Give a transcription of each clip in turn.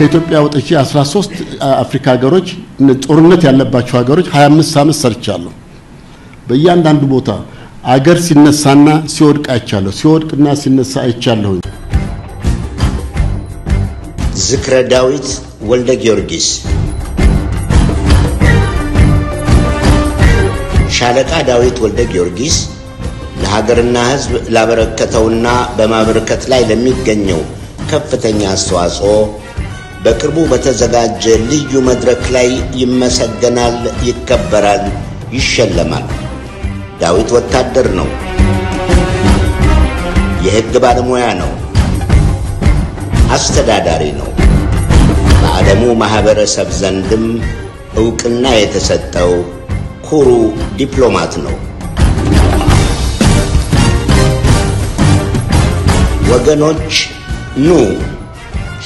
ከኢትዮጵያ ወጥቼ 13 አፍሪካ ሀገሮች ጦርነት ያለባቸው ሀገሮች 25 ዓመት ሰርቻለሁ በእያንዳንዱ ቦታ አገር ሲነሳና ሲወድቅ አይቻለሁ ሲወድቅና ሲነሳ አይቻለሁ ዝክረ ዳዊት ወልደ ጊዮርጊስ ሻለቃ ዳዊት ወልደ ጊዮርጊስ ለሀገርና ሕዝብ ላበረከተውና በማበረከት ላይ ለሚገኘው ከፍተኛ አስተዋጽኦ በቅርቡ በተዘጋጀ ልዩ መድረክ ላይ ይመሰገናል ይከበራል ይሸለማል ዳዊት ወታደር ነው የሕግ ባለሙያ ነው አስተዳዳሪ ነው በዓለሙ ማህበረሰብ ዘንድም ዕውቅና የተሰጠው ኩሩ ዲፕሎማት ነው ወገኖች ኑ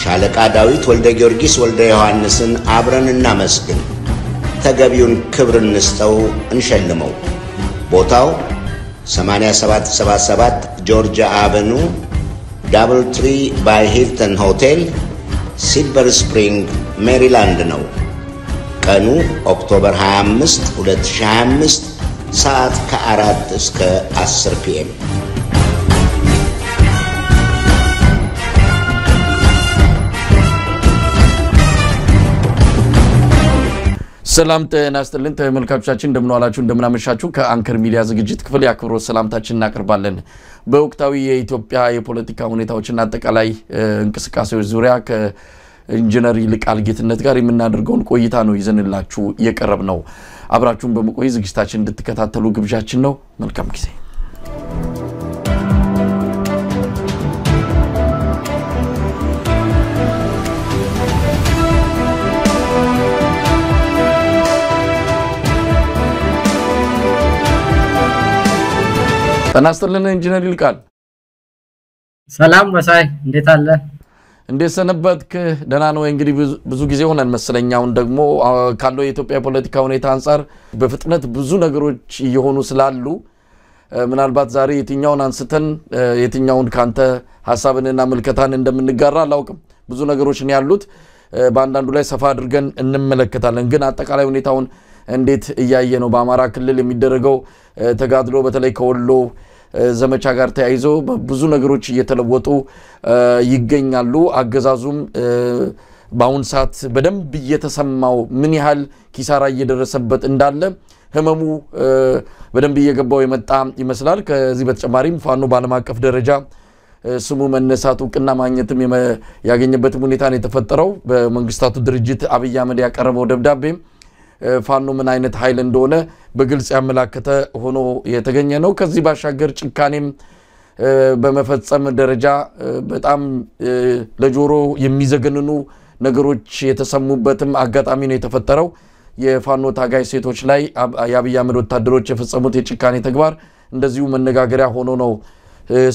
ሻለቃ ዳዊት ወልደ ጊዮርጊስ ወልደ ዮሐንስን አብረን እናመስግን ተገቢውን ክብር እንስጠው እንሸልመው ቦታው 8777 ጆርጂያ አቨኑ ዳብል ትሪ ባይ ሂልተን ሆቴል ሲልቨር ስፕሪንግ ሜሪላንድ ነው ቀኑ ኦክቶበር 25 2025 ሰዓት ከ4 እስከ 10 ፒኤም ሰላም ጤና ይስጥልን ተመልካቾቻችን እንደምን ዋላችሁ እንደምን አመሻችሁ ከአንከር ሚዲያ ዝግጅት ክፍል ያክብሮት ሰላምታችንን እናቀርባለን በወቅታዊ የኢትዮጵያ የፖለቲካ ሁኔታዎችና አጠቃላይ እንቅስቃሴዎች ዙሪያ ከኢንጂነር ይልቃል ጌትነት ጋር የምናደርገውን ቆይታ ነው ይዘንላችሁ የቀረብነው አብራችሁን በመቆይ ዝግጅታችን እንድትከታተሉ ግብዣችን ነው መልካም ጊዜ ተናስተልን ኢንጂነር ይልቃል ሰላም ወሳይ እንዴት አለ እንዴት ሰነበትክ ደህና ነው እንግዲህ ብዙ ጊዜ ሆነን መስለኛውን ደግሞ ካለው የኢትዮጵያ ፖለቲካ ሁኔታ አንፃር በፍጥነት ብዙ ነገሮች እየሆኑ ስላሉ ምናልባት ዛሬ የትኛውን አንስተን የትኛውን ካንተ ሐሳብንና መልከታን እንደምንጋራ አላውቅም ብዙ ነገሮች ነው ያሉት በአንዳንዱ ላይ ሰፋ አድርገን እንመለከታለን ግን አጠቃላይ ሁኔታውን እንዴት እያየ ነው በአማራ ክልል የሚደረገው ተጋድሎ በተለይ ከወሎ ዘመቻ ጋር ተያይዞ ብዙ ነገሮች እየተለወጡ ይገኛሉ አገዛዙም ባውን ሰዓት በደንብ እየተሰማው ምን ያህል ኪሳራ እየደረሰበት እንዳለ ህመሙ በደንብ እየገባው የመጣ ይመስላል ከዚህ በተጨማሪም ፋኖ ባለም አቀፍ ደረጃ ስሙ መነሳቱ ቅና ማግኘትም ያገኘበት ሁኔታ ነው የተፈጠረው በመንግስታቱ ድርጅት አብይ አህመድ ያቀረበው ደብዳቤ ፋኖ ምን አይነት ኃይል እንደሆነ በግልጽ ያመላከተ ሆኖ የተገኘ ነው ከዚህ ባሻገር ጭካኔም በመፈጸም ደረጃ በጣም ለጆሮ የሚዘገንኑ ነገሮች የተሰሙበትም አጋጣሚ ነው የተፈጠረው የፋኖ ታጋይ ሴቶች ላይ የአብይ አህመድ ወታደሮች የፈጸሙት የጭካኔ ተግባር እንደዚሁ መነጋገሪያ ሆኖ ነው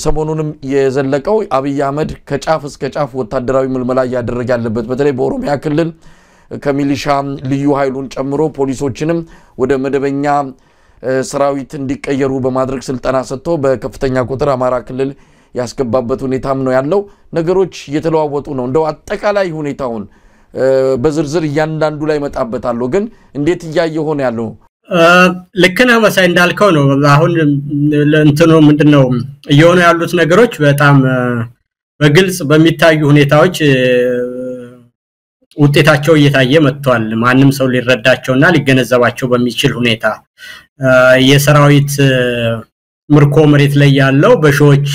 ሰሞኑንም የዘለቀው አብይ አህመድ ከጫፍ እስከ ጫፍ ወታደራዊ ምልመላ ያደረገ ያለበት በተለይ በኦሮሚያ ክልል ከሚሊሻ ልዩ ኃይሉን ጨምሮ ፖሊሶችንም ወደ መደበኛ ሰራዊት እንዲቀየሩ በማድረግ ስልጣና ሰጥቶ በከፍተኛ ቁጥር አማራ ክልል ያስገባበት ሁኔታም ነው ያለው ነገሮች እየተለዋወጡ ነው እንደው አጠቃላይ ሁኔታውን በዝርዝር እያንዳንዱ ላይ መጣበታለሁ ግን እንዴት እያየሆነ ያለው ለከና መሳይ እንዳልከው ነው አሁን ለእንተኖ ምንድነው እየሆኑ ያሉት ነገሮች በጣም በግልጽ በሚታዩ ሁኔታዎች ውጤታቸው እየታየ መጥቷል ማንንም ሰው ሊረዳቸውና ሊገነዘባቸው በሚችል ሁኔታ የሰራዊት ምርኮ መሬት ላይ ያለው በሾች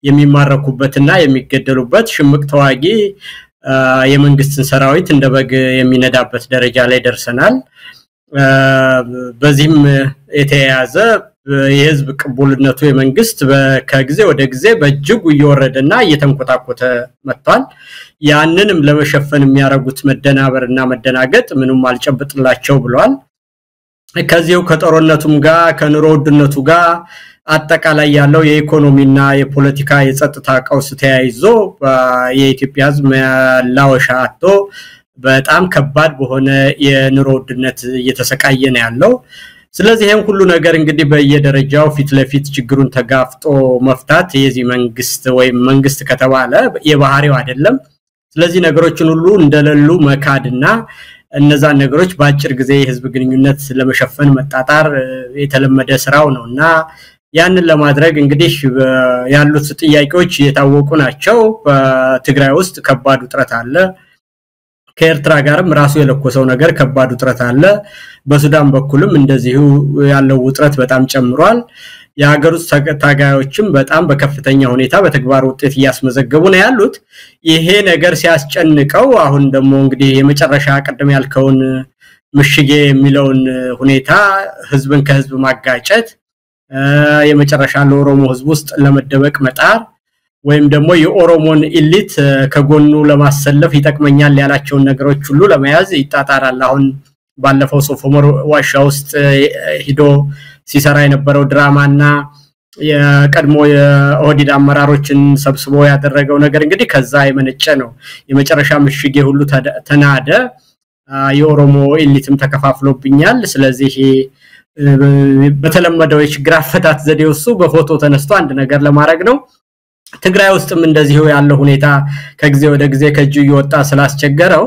የሚማረኩበትና የሚገደሉበት ሽምቅ ተዋጊ የመንግስትን ሰራዊት እንደበግ የሚነዳበት ደረጃ ላይ ደርሰናል በዚህም የተያያዘ የህዝብ ቅቡልነቱ የመንግስት ከጊዜ ወደ ጊዜ በእጅጉ እየወረደና እየተንቆጣቆተ መጥቷል ያንንም ለመሸፈን የሚያረጉት መደናበርና መደናገጥ ምንም አልጨብጥላቸው ብሏል ከዚያው ከጦርነቱም ጋር ከኑሮ ውድነቱ ጋር አጠቃላይ ያለው የኢኮኖሚና የፖለቲካ የጸጥታ ቀውስ ተያይዞ የኢትዮጵያ ህዝብ ላወሻቶ በጣም ከባድ በሆነ የኑሮ ውድነት እየተሰቃየ ነው ያለው ስለዚህ ይሄን ሁሉ ነገር እንግዲህ በየደረጃው ፊት ለፊት ችግሩን ተጋፍጦ መፍታት የዚህ መንግስት ወይ መንግስት ከተባለ የባህሪው አይደለም ስለዚህ ነገሮችን ሁሉ እንደሌሉ መካድና እነዛን ነገሮች በአጭር ጊዜ የህዝብ ግንኙነት ለመሸፈን መጣጣር የተለመደ ስራው ነውና ያንን ለማድረግ እንግዲህ ያሉት ጥያቄዎች የታወቁ ናቸው በትግራይ ውስጥ ከባድ ውጥረት አለ ከኤርትራ ጋርም ራሱ የለኮሰው ነገር ከባድ ውጥረት አለ በሱዳን በኩልም እንደዚሁ ያለው ውጥረት በጣም ጨምሯል የሀገር ውስጥ ታጋዮችም በጣም በከፍተኛ ሁኔታ በተግባር ውጤት ያስመዘገቡ ነው ያሉት ይሄ ነገር ሲያስጨንቀው አሁን ደግሞ እንግዲህ የመጨረሻ ቀደም ያልከውን ምሽጌ የሚለውን ሁኔታ ህዝብን ከህዝብ ማጋጨት የመጨረሻ ለኦሮሞ ህዝብ ውስጥ ለመደበቅ መጣር ወይም ደግሞ የኦሮሞን ኢሊት ከጎኑ ለማሰለፍ ይጠቅመኛል ያላቸውን ነገሮች ሁሉ ለመያዝ ይጣጣራል አሁን ባለፈው ሶፎሞር ዋሻ ውስጥ ሂዶ ሲሰራ የነበረው ድራማና የቀድሞ የኦዲድ አመራሮችን ሰብስቦ ያደረገው ነገር እንግዲህ ከዛ የመነጨ ነው የመጨረሻ ምሽጌ ሁሉ ተናደ የኦሮሞ ኢሊትም ተከፋፍሎብኛል ስለዚህ በተለመደው የችግር አፈታት ዘዴው እሱ በፎቶ ተነስቶ አንድ ነገር ለማድረግ ነው ትግራይ ውስጥም እንደዚሁ ያለው ሁኔታ ከጊዜ ወደ ጊዜ ከጁ ይወጣ ስላስቸገረው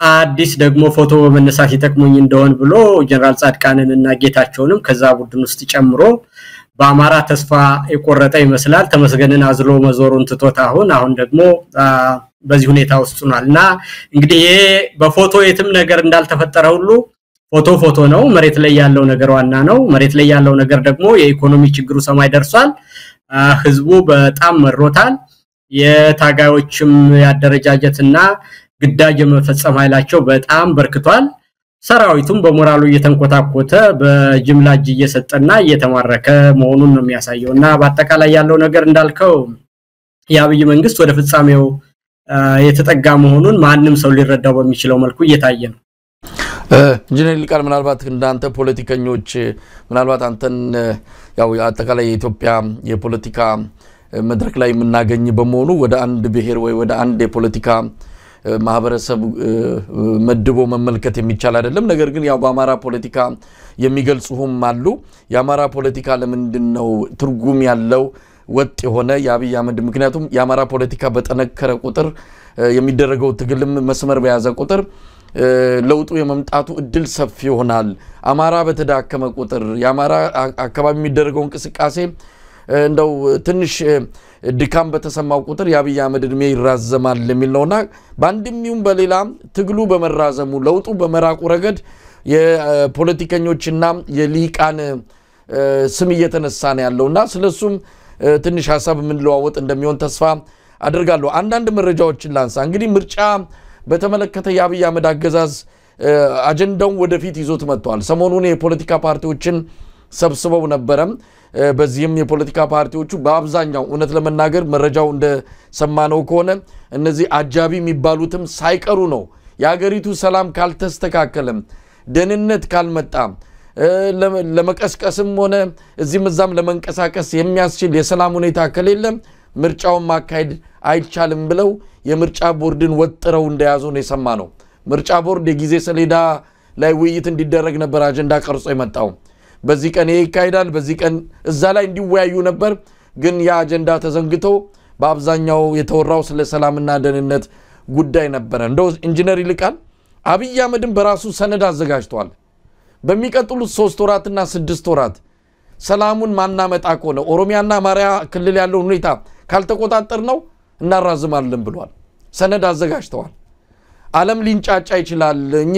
አዲስ ደግሞ ፎቶ በመነሳት ይተክሙኝ እንደሆን ብሎ ጀነራል ጻድቃንንና ጌታቸውንም ከዛ ቡድን ውስጥ ጨምሮ በአማራ ተስፋ የቆረጠ ይመስላል ተመስገንን አዝሎ መዞሩን ትቶታ አሁን ደግሞ በዚህ ሁኔታ ውስጥ ሆኗልና እንግዲህ ይሄ በፎቶ የትም ነገር እንዳልተፈጠረ ሁሉ ፎቶ ነው መሬት ላይ ያለው ነገር ዋና ነው መሬት ላይ ያለው ነገር ደግሞ የኢኮኖሚ ችግሩ ሰማይ ደርሷል ህዝቡ በጣም መሮታል የታጋዮችም ያደረጃጀትና ግዳጅ መፈጸም ኃይላቸው በጣም በርክቷል ሰራዊቱም በሞራሉ እየተንቆታቆተ በጅምላጅ እየሰጠና እየተማረከ መሆኑን ነው የሚያሳየውና በአጠቃላይ ያለው ነገር እንዳልከው ያብይ መንግስት ወደ ፍጻሜው የተጠጋ መሆኑን ማንንም ሰው ሊረዳው በሚችለው መልኩ እየታየ ነው ኢንጂነር ሊቃል ምናልባት እንዳንተ ፖለቲከኞች ምናልባት አንተን ያው አጠቃላይ የኢትዮጵያ የፖለቲካ መድረክ ላይ የምናገኝ በመሆኑ ወደ አንድ ብሔር ወይ ወደ አንድ የፖለቲካ ማህበረሰብ መድቦ መመልከት የሚቻል አይደለም ነገር ግን ያው በአማራ ፖለቲካ የሚገልጹም አሉ የአማራ ፖለቲካ ለምንድነው ትርጉም ያለው ወጥ የሆነ ያብይ አህመድ ምክንያቱም የአማራ ፖለቲካ በተነከረ ቁጥር የሚደረገው ትግልም መስመር በያዘ ቁጥር ለውጡ የመምጣቱ እድል ሰፊ ይሆናል አማራ በተዳከመ ቁጥር የአማራ አካባቢ የሚደረገው እንቅስቃሴ እንደው ትንሽ ድካም በተሰማው ቁጥር ያብይ አህመድ እድሜ ይራዘማል የሚል ነውና ባንድም ይሁን በሌላ ትግሉ በመራዘሙ ለውጡ በመራቁ ረገድ የፖለቲከኞችና የሊቃን ስም እየተነሳ ነው ያለውና ስለሱም ትንሽ ሐሳብ ምን ለዋወጥ እንደሚሆን ተስፋ አድርጋለሁ አንዳንድ መረጃዎችን ላንሳ እንግዲህ ምርጫ በተመለከተ ያብይ አህመድ አገዛዝ አጀንዳውን ወደፊት ይዞት መጥቷል ሰሞኑን የፖለቲካ ፓርቲዎችን ሰብስበው ነበርም በዚህም የፖለቲካ ፓርቲዎቹ በአብዛኛው እውነት ለመናገር መረጃው እንደ ሰማነው ከሆነ እነዚህ አጃቢ የሚባሉትም ሳይቀሩ ነው ያገሪቱ ሰላም ካልተስተካከለም ደህንነት ካልመጣ ለመቀስቀስም ሆነ እዚህም እዛም ለመንቀሳቀስ የሚያስችል የሰላም ሁኔታ ከሌለ ምርጫውን ማካሄድ አይቻልም ብለው የምርጫ ቦርድን ወጥረው እንደያዙ ነው የሰማነው ምርጫ ቦርድ የጊዜ ሰሌዳ ላይ ውይይት እንዲደረግ ነበር አጀንዳ ቀርጾ የመጣው በዚህ ቀን ይካሄዳል በዚህ ቀን እዛ ላይ እንዲወያዩ ነበር ግን ያ አጀንዳ ተዘንግቶ በአብዛኛው የተወራው ስለ ሰላምና ደህንነት ጉዳይ ነበር እንደው ኢንጂነር ይልቃል አብይ አህመድን በራሱ ሰነድ አዘጋጅቷል በሚቀጥሉት 3 ወራትና 6 ወራት ሰላሙን ማናመጣ ከሆነ ኦሮሚያና አማራ ክልል ያለው ሁኔታ ካልተቆጣጠር ነው እናራዝማለን ብሏል ሰነድ አዘጋጅተዋል ዓለም ሊንጫጫ ይችላል እኚ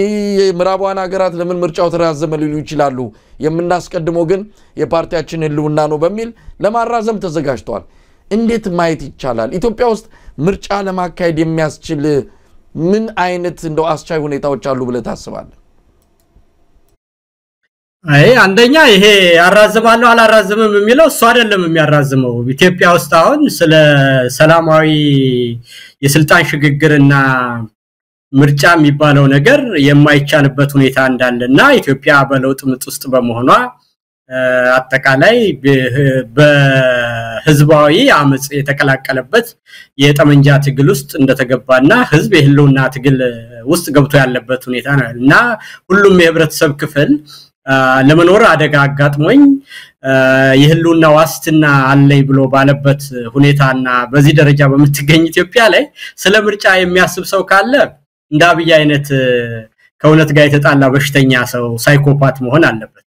ምዕራባውያን ሀገራት ለምን ምርጫው ተራዘመ ሊሉ ይችላሉ የምናስቀድመው ግን የፓርቲያችን ህልውና ነው በሚል ለማራዘም ተዘጋጅቷል እንዴት ማየት ይቻላል ኢትዮጵያ ውስጥ ምርጫ ለማካሄድ የሚያስችል ምን አይነት እንደው አስቻይ ሁኔታዎች አሉ ብለ ታስባለህ አንደኛ ይሄ አራዝማለሁ አላራዝምም የሚለው እሱ አይደለም የሚያራዝመው ኢትዮጵያ ውስጥ አሁን ስለ ሰላማዊ የስልጣን ሽግግርና ምርጫ የሚባለው ነገር የማይቻልበት ሁኔታ እንዳለና ኢትዮጵያ በለውጥ ምጥ ውስጥ በመሆኗ አጠቃላይ በህዝባዊ አመጽ የተቀላቀለበት የጠመንጃ ትግል ውስጥ እንደተገባና ህዝብ የህልውና ትግል ውስጥ ገብቶ ያለበት ሁኔታ ነውና ሁሉም የህብረተሰብ ክፍል ለመኖር አደጋ አጋጥሞኝ የህልውና ዋስትና አለኝ ብሎ ባለበት ሁኔታና በዚህ ደረጃ በመትገኝ ኢትዮጵያ ላይ ስለ ምርጫ የሚያስብ ሰው ካለ እንደ አብይ አይነት ከእውነት ጋር የተጣላ በሽተኛ ሰው ሳይኮፓት መሆን አለበት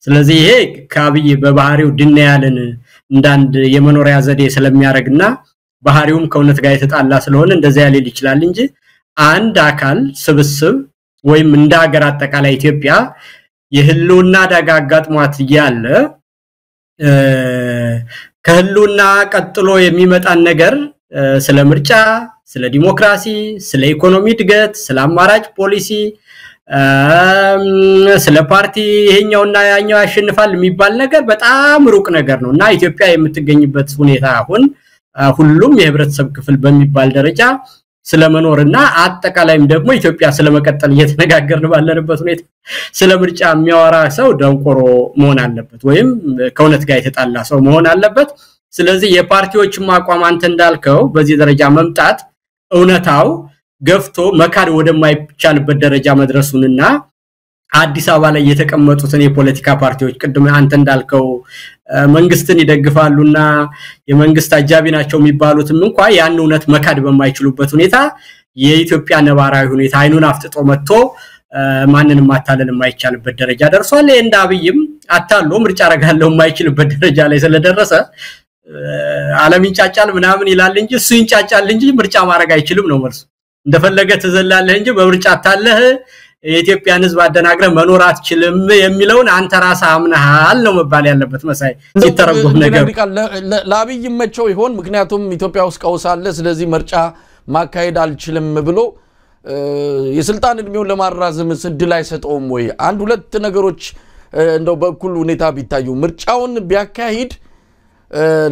ስለዚህ ይሄ ከአብይ በባህሪው ድንያልን እንዳንድ የመኖሪያ ዘዴ ስለሚያረግና ባህሪውም ከእውነት ጋር የተጣላ ስለሆነ እንደዛ ያለ ይችላል እንጂ አንድ አካል ስብስብ ወይም እንደ ሀገር አጠቃላይ ኢትዮጵያ የህልውና አደጋ አጋጥሟት ያለ ከህልውና ቀጥሎ የሚመጣን ነገር ስለ ምርጫ ስለ ዲሞክራሲ ስለ ኢኮኖሚ እድገት ስለ አማራጭ ፖሊሲ ስለ ፓርቲ ይሄኛውና ያኛው ያሸንፋል የሚባል ነገር በጣም ሩቅ ነገር ነውና ኢትዮጵያ የምትገኝበት ሁኔታ አሁን ሁሉም የህብረተሰብ ክፍል በሚባል ደረጃ ስለመኖርና አጠቃላይም ደግሞ ኢትዮጵያ ስለመቀጠል እየተነጋገርን ባለንበት ሁኔታ ስለምርጫ የሚያወራ ሰው ደንቆሮ መሆን አለበት ወይም ከእውነት ጋር የተጣላ ሰው መሆን አለበት ስለዚህ የፓርቲዎችም አቋም አንተ እንዳልከው በዚህ ደረጃ መምጣት እውነታው ገፍቶ መካድ ወደማይቻልበት ደረጃ መድረሱንና አዲስ አበባ ላይ የተቀመጡትን የፖለቲካ ፓርቲዎች ቅድም አንተ እንዳልከው መንግስትን ይደግፋሉና የመንግስት አጃቢ ናቸው የሚባሉትም እንኳን ያን እውነት መካድ በማይችሉበት ሁኔታ የኢትዮጵያ ነባራዊ ሁኔታ አይኑን አፍጥጦ መጥቶ ማንንም ማታለል የማይቻልበት ደረጃ ደርሷል እንደ አብይም አታሎ ምርጫ አረጋለው የማይችልበት ደረጃ ላይ ስለደረሰ ዓለም ይንጫጫል ምናምን ይላል እንጂ እሱ ይንጫጫል እንጂ ምርጫ ማረግ አይችልም ነው መልሱ እንደፈለገ ተዘላለህ እንጂ በምርጫ አታለህ የኢትዮጵያን ህዝብ አደናግረ መኖር አትችልም የሚለውን አንተ ራስህ አምነሃል ነው መባል ያለበት መሳይ ሲተረጎም ነገር ለአብይ መቸው ይሆን ምክንያቱም ኢትዮጵያ ውስጥ ቀውሳለ ስለዚህ ምርጫ ማካሄድ አልችልም ብሎ የስልጣን እድሜውን ለማራዘም እድል አይሰጠውም ወይ አንድ ሁለት ነገሮች እንደው በኩል ሁኔታ ቢታዩ ምርጫውን ቢያካሂድ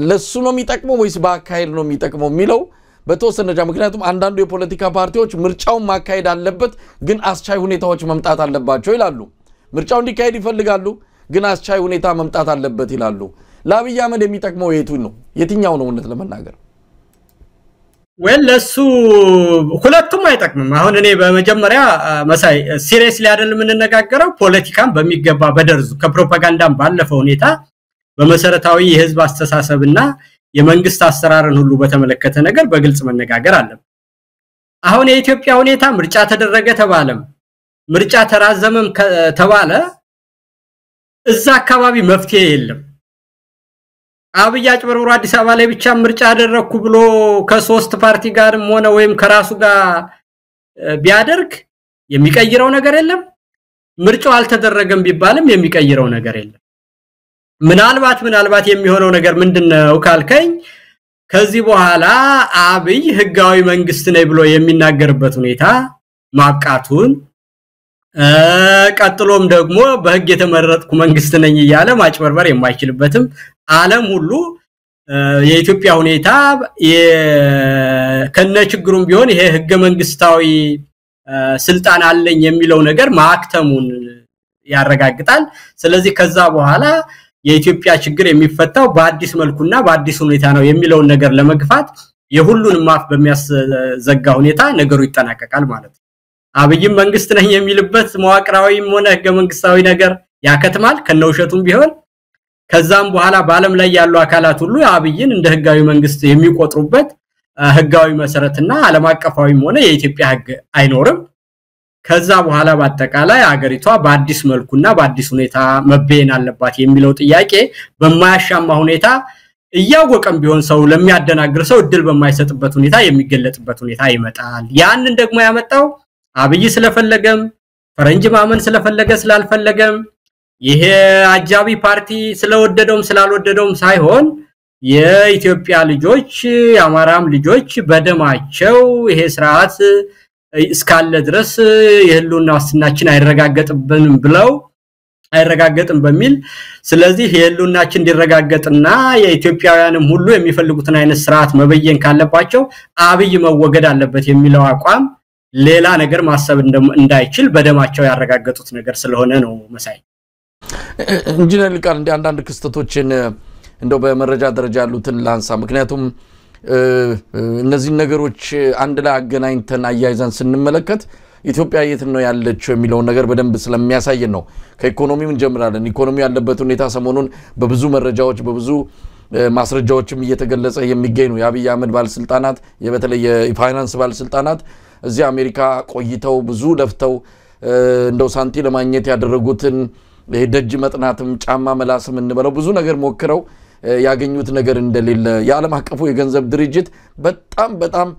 ለሱ ነው የሚጠቅመው ወይስ ባካሄድ ነው የሚጠቅመው የሚለው በተወሰነ ደረጃ ምክንያቱም አንዳንዱ የፖለቲካ ፓርቲዎች ምርጫውን ማካሄድ አለበት ግን አስቻይ ሁኔታዎች መምጣት አለባቸው ይላሉ ምርጫው እንዲካሄድ ይፈልጋሉ ግን አስቻይ ሁኔታ መምጣት አለበት ይላሉ ለአብይ አህመድ የሚጠቅመው የትኛው ነው እውነት ለመናገር ወለሱ ሁለቱም አይጠቅምም አሁን እኔ በመጀመሪያ መሳይ ሲሪየስሊ አይደለም እንነጋገረው ፖለቲካን በሚገባ በደርዙ ከፕሮፓጋንዳም ባለፈው ሁኔታ በመሰረታዊ የህዝብ አስተሳሰብና የመንግስት አሰራርን ሁሉ በተመለከተ ነገር በግልጽ መነጋገር አለበት አሁን የኢትዮጵያ ሁኔታ ምርጫ ተደረገ ተባለም ምርጫ ተራዘመም ተባለ እዛ አካባቢ መፍትሄ የለም አብይ አጭበርብሮ አዲስ አበባ ላይ ብቻ ምርጫ አደረኩ ብሎ ከሶስት ፓርቲ ጋርም ሆነ ወይም ከራሱ ጋር ቢያደርግ የሚቀይረው ነገር የለም ምርጫው አልተደረገም ቢባልም የሚቀይረው ነገር የለም ምናልባት የሚሆነው ነገር ምንድነው ካልከኝ ከዚህ በኋላ አብይ ህጋዊ መንግስት ነኝ ብሎ የሚናገርበት ሁኔታ ማብቃቱን ቀጥሎም ደግሞ በህግ የተመረጥኩ መንግስት ነኝ ይያለ ማጭበርበር የማይችልበትም ዓለም ሁሉ የኢትዮጵያ ሁኔታ ከነችግሩም ቢሆን ይሄ ህገ መንግስታዊ ስልጣን አለኝ የሚለው ነገር ማክተሙን ያረጋግጣል ስለዚህ ከዛ በኋላ የኢትዮጵያ ችግር የሚፈታው በአዲስ መልኩና በአዲስ ሁኔታ ነው የሚለውን ነገር ለመግፋት የሁሉንም ማፍ በሚያስዘጋ ሁኔታ ነገሩ ይጠናቀቃል ማለት ነው አብይም መንግስት ነኝ የሚልበት መዋቅራዊም ሆነ ህገ መንግስታዊ ነገር ያከትማል ከነውሸቱም ቢሆን ከዛም በኋላ በአለም ላይ ያሉ አካላት ሁሉ አብይን እንደ ህጋዊ መንግስት የሚቆጥሩበት ህጋዊ መሰረትና ዓለም አቀፋዊም ሆነ የኢትዮጵያ ህግ አይኖርም ከዛ በኋላ በአጠቃላይ አገሪቷ በአዲስ መልኩና በአዲስ ሁኔታ መበየን አለባት የሚለው ጥያቄ በማያሻማ ሁኔታ እያወቀም ቢሆን ሰው ለሚያደናግር ሰው እድል በማይሰጥበት ሁኔታ የሚገለጥበት ሁኔታ ይመጣል ያንን ደግሞ ያመጣው አብይ ስለፈለገም ፈረንጅ ማመን ስለፈለገ ስላልፈለገም ይሄ አጃቢ ፓርቲ ስለወደደውም ስላልወደደውም ሳይሆን የኢትዮጵያ ልጆች የአማራም ልጆች በደማቸው ይሄ ስርዓት እስካለ ድረስ የህልውና ዋስትናችን አይረጋገጥም በሚል ስለዚህ የህልውናችን እንዲረጋገጥና የኢትዮጵያውያንም ሁሉ የሚፈልጉትን አይነት ስርዓት መበየን ካለባቸው አብይ መወገድ አለበት የሚለው አቋም ሌላ ነገር ማሰብ እንዳይችል በደማቸው ያረጋገጡት ነገር ስለሆነ ነው መሳይ ኢንጂነር ሊቃል እንደ አንዳንድ ክስተቶችን እንደው በመረጃ ደረጃ ያሉትን ላንሳ ምክንያቱም እነዚህ ነገሮች አንድ ላይ አገናኝተን አያይዘን ስንመለከት ኢትዮጵያ የት ነው ያለችው የሚለው ነገር በደንብ ስለሚያሳየን ነው ከኢኮኖሚው እንጀምራለን ኢኮኖሚው ያለበት ሁኔታ ሰሞኑን በብዙ መረጃዎች በብዙ ማስረጃዎችም እየተገለጸ የሚገኝ ነው የአብይ አህመድ ባለስልጣናት የበተለይ የፋይናንስ ባለስልጣናት እዚህ አሜሪካ ቆይተው ብዙ ለፍተው እንደው ሳንቲ ለማግኘት ያደረጉትን ደጅ መጥናትም ጫማ መላስም እንበለው ብዙ ነገር ሞክረው ያገኙት ነገር እንደሌለ የዓለም አቀፉ የገንዘብ ድርጅት በጣም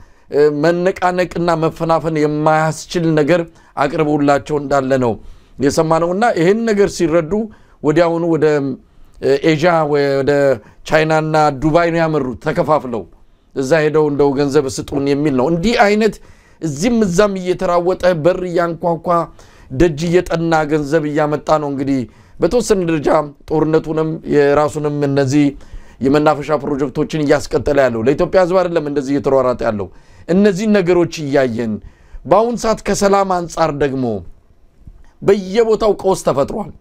መነቃነቅና መፈናፈን የማያስችል ነገር አቅርበውላቸው እንዳለ ነው የሰማነውና ይሄን ነገር ሲረዱ ወዲያውኑ ወደ ኤዥያ ወደ ቻይናና ዱባይ ነው ያመሩት ተከፋፍለው እዛ ሄደው እንደው ገንዘብ ስጡን የሚል ነው እንዲህ አይነት እዚህም እዛም እየተራወጠ በር ያንኳኳ ደጅ እየጠና ገንዘብ እያመጣ ነው እንግዲህ በተወሰነ ደረጃ ጦርነቱንም የራሱንም እነዚህ የመናፈሻ ፕሮጀክቶችን እያስቀጠለ ያለው ለኢትዮጵያ ህዝብ አይደለም እንደዚህ እየተሯሯጠ ያለው እነዚህ ነገሮች እያየን ባውን ሰዓት ከሰላም አንፃር ደግሞ በየቦታው ቀውስ ተፈጥሯል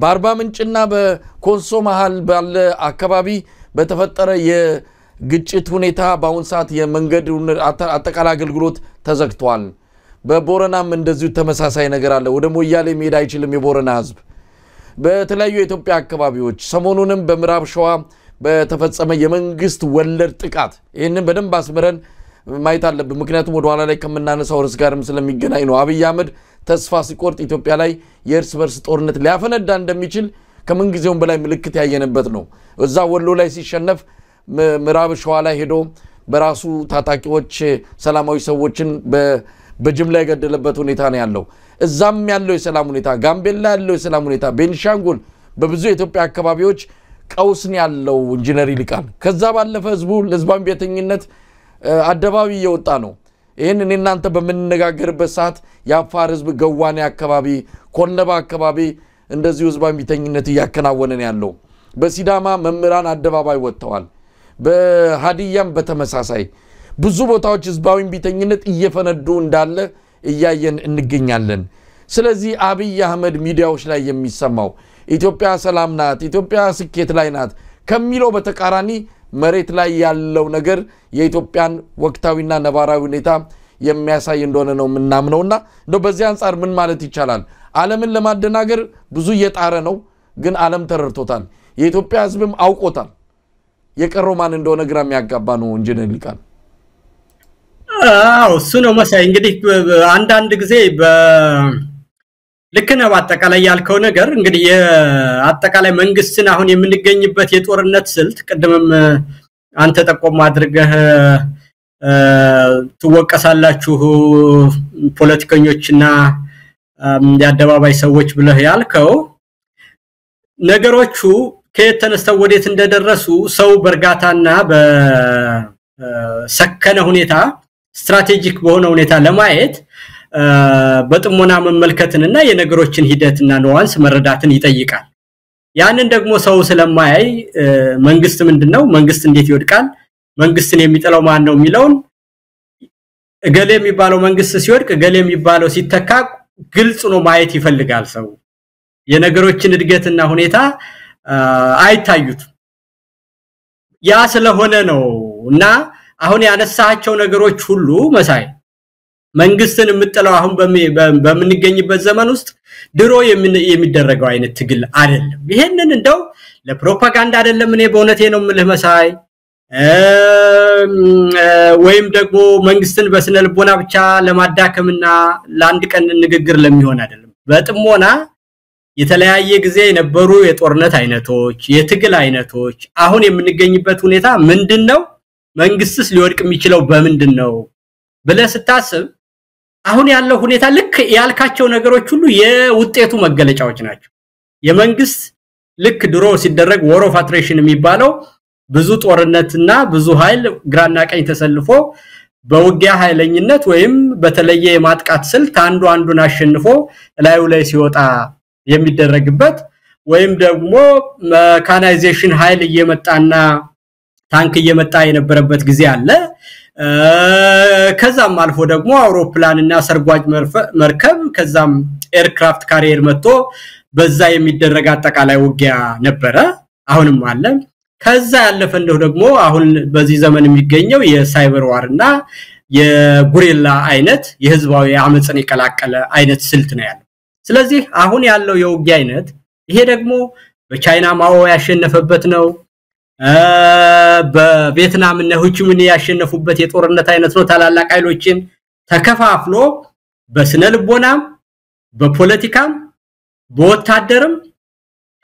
በአርባ ምንጭና በኮንሶ መሃል ባለ አካባቢ በተፈጠረ የግጭት ሁኔታ ባውን ሰዓት የመንገድ አጠቃላይ አገልግሎት ተዘግቷል በቦረናም እንደዚሁ ተመሳሳይ ነገር አለ ወደ ሞያሌ መሄድ አይችልም የቦረና ህዝብ በተለያዩ የኢትዮጵያ አካባቢዎች ሰሞኑንም በምዕራብ ሸዋ በተፈጸመ የመንግስት ወለድ ጥቃት ይሄንን በደንብ አስመረን ማየት አለብን ምክንያቱም ወደ ኋላ ላይ ከመናነሳው ርዕስ ጋርም ስለሚገናኝ ነው አብይ አህመድ ተስፋ ሲቆርጥ ኢትዮጵያ ላይ የእርስ በርስ ጦርነት ሊያፈነዳ እንደሚችል ከምን ጊዜውም በላይ ምልክት ያየነበት ነው እዛ ወሎ ላይ ሲሸነፍ ምዕራብ ሸዋ ላይ ሄዶ በራሱ ታጣቂዎች ሰላማዊ ሰዎችን በጅምላ የገደለበት ሁኔታ ነው ያለው እዛም ያለው የሰላም ሁኔታ ጋምቤላ ያለው የሰላም ሁኔታ ቤንሻንጉል በብዙ የኢትዮጵያ አካባቢዎች ቀውስን ያለው ኢንጂነር ይልቃል ከዛ ባለፈ ህዝቡ ለህዝባዊ ቤተኝነት አደባባይ እየወጣ ነው ይሄን እናንተ በመነጋገርበት ሰዓት ያፋር ህዝብ ገዋኔ አካባቢ ኮለባ አካባቢ እንደዚህ ህዝባዊ ቤተኝነት እያከናወነን ያለው በሲዳማ መምራን አደባባይ ወጥተዋል በሃዲያም በተመሳሳይ ብዙ ቦታዎች ህዝባዊ ቤተኝነት እየፈነዱ እንዳለ እያየን እንገኛለን ስለዚህ አብይ አህመድ ሚዲያዎች ላይ የሚሰማው ኢትዮጵያ ሰላም ናት ኢትዮጵያ ስኬት ላይ ናት ከሚለው በተቃራኒ መሬት ላይ ያለው ነገር የኢትዮጵያን ወቅታዊና ነባራዊ ሁኔታ የሚያሳይ እንደሆነ ነው ምናምነውና እንደው በዚህ አንፃር ምን ማለት ይቻላል ዓለምን ለማደናገር ብዙ እየጣረ ነው ግን ዓለም ተረድቶታል የኢትዮጵያ ህዝብም አውቆታል የቀረው ማን እንደሆነ ግራም ያጋባ ነው ኢንጂነር ይልቃል እሱ ነው መሳይ እንግዲህ አንዳንድ ጊዜ ልክነው አጠቃላይ ያልከው ነገር እንግዲህ የአጠቃላይ መንግስትን አሁን የምንገኝበት የጦርነት ስልት ቀደምም አንተ ተቆም አድርገህ ትወቀሳላችሁ ፖለቲከኞችና የአደባባይ ሰዎች ብለህ ያልከው ነገሮቹ ከየተነስተው ወዴት እንደደረሱ ሰው በርጋታና በሰከነ ሁኔታ ስትራቴጂክ በሆነ ሁኔታ ለማየት በጥሞና መመልከትንና የነገሮችን ሂደትና ኑዋንስ መረዳትን ይጠይቃል ያንን ደግሞ ሰው ስለማያይ መንግስት ምንድነው መንግስት እንዴት ይወድቃል መንግስትን የሚጠላው ማን ነው የሚለውን እገሌ የሚባለው መንግስት ሲወድቅ እገሌ የሚባለው ሲተካ ግልጽ ነው ማየት ይፈልጋል ሰው የነገሮችን እድገትና ሁኔታ አይታዩት ያ ስለሆነ ነውና አሁን ያነሳቸው ነገሮች ሁሉ መሳይ መንግስትን የምትጠላው አሁን በምንገኝበት ዘመን ውስጥ ድሮ የሚደረገው አይነት ትግል አይደለም ይሄንን እንደው ለፕሮፓጋንዳ አይደለም እኔ በእውነቴ ነው ምልህ መሳይ ወይም ደግሞ መንግስትን በስነ ልቦና ብቻ ለማዳከምና ለአንድ ቀን ንግግር ለሚሆን አይደለም በጥሞና የተለያየ ጊዜ የነበሩ የጦርነት አይነቶች የትግል አይነቶች አሁን የምንገኝበት ሁኔታ ምንድነው መንግስትስ ሊወድቅ የሚችለው በምንድነው ብለህ ስታስብ አሁን ያለው ሁኔታ ልክ ያልካቸው ነገሮች ሁሉ የውጤቱ መገለጫዎች ናቸው የመንግስት ልክ ድሮ ሲደረግ war of attrition የሚባለው ብዙ ጦርነትና ብዙ ኃይል ግራና ቀኝ ተሰልፎ በውጊያ ኃይለኝነት ወይም በተለየ የማጥቃት ስልት አንዱን አሸንፎ ላዩ ላይ ሲወጣ የሚደረግበት ወይም ደግሞ መካናይዜሽን ኃይል እየመጣና ታንክ እየመጣ የነበረበት ጊዜ አለ ከዛም አልፎ ደግሞ አውሮፕላንና ሰርጓጅ መርከብ ከዛም ኤርክራፍት ካሪየር መጥቶ በዛ የሚደረግ አጠቃላይ ውጊያ ነበረ አሁንም አለ ከዛ ያለፈ እንደው ደግሞ አሁን በዚህ ዘመን የሚገኘው የሳይበር ዋርና የጉሪላ አይነት የህዝባዊ አመጽን የቀላቀለ አይነት ስልት ነው ያለው ስለዚህ አሁን ያለው የውጊያ አይነት ይሄ ደግሞ በቻይና ማኦ ያሸነፈበት ነው በቪየትናም እና ሆቺሚን ያሸነፉበት የጦርነት አይነት ነው ታላላቅ ኃይሎችን ተከፋፍሎ በስነ ልቦናም በፖለቲካም በወታደርም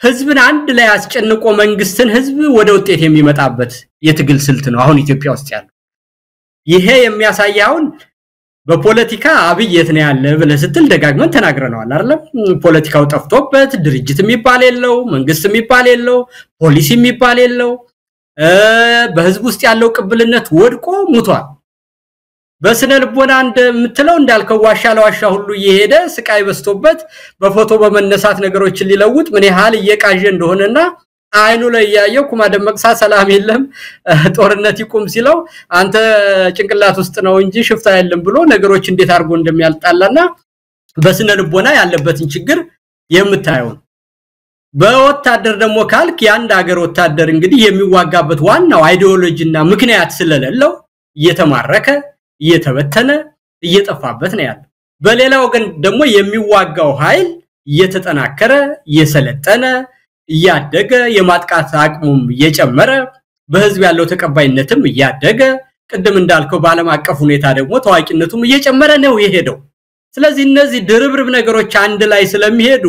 ህዝብን አንድ ላይ አስጨንቆ መንግስትን ህዝብ ወደ ውጤት የሚመጣበት የትግል ስልት ነው አሁን ኢትዮጵያ ውስጥ ያለው ይሄ የሚያሳያውን በፖለቲካ አብይ የት ነው ያለ ብለ ስትል ደጋግመን ተናግረናል አይደል ፖለቲካው ጠፍቶበት ድርጅት የሚባል የለው መንግስት የሚባል የለው ፖሊሲ የሚባል የለው በህዝብ ውስጥ ያለው ቅብልነት ወድቆ ሙቷል በስነ ልቦና እንደምትለው እንዳልከው ዋሻ ለዋሻ ሁሉ እየሄደ ስቃይ በስቶበት በፎቶ በመነሳት ነገሮችን ሊለውጥ ምን ያህል እየቃዠ እንደሆነና አይኑ ላይ ያየው ኩማ ደመቅሳ ሰላም የለም ጦርነት ይቆም ሲለው አንተ ጭንቅላት ውስጥ ነው እንጂ ሽፍታ የለም ብሎ ነገሮች እንዴት አርጎ እንደሚያልጣላና በስነ ልቦና ያለበትን ችግር የምታየው በወታደር ደግሞ ካልክ ያንድ ሀገር ወታደር እንግዲህ የሚዋጋበት ዋናው አይዲዮሎጂና ምክንያት ስለሌለው እየተማረከ እየተበተነ እየጠፋበት ነው ያለው በሌላ ወገን ደግሞ የሚዋጋው ኃይል እየተጠናከረ እየሰለጠነ እያደገ የማጥቃት አቅሙም እየጨመረ በህዝብ ያለው ተቀባይነትም እያደገ ቅድም እንዳልከው በዓለም አቀፍ ሁኔታ ደግሞ ታዋቂነቱም እየጨመረ ነው የሄደው ስለዚህ እነዚህ ድርብርብ ነገሮች አንድ ላይ ስለሚሄዱ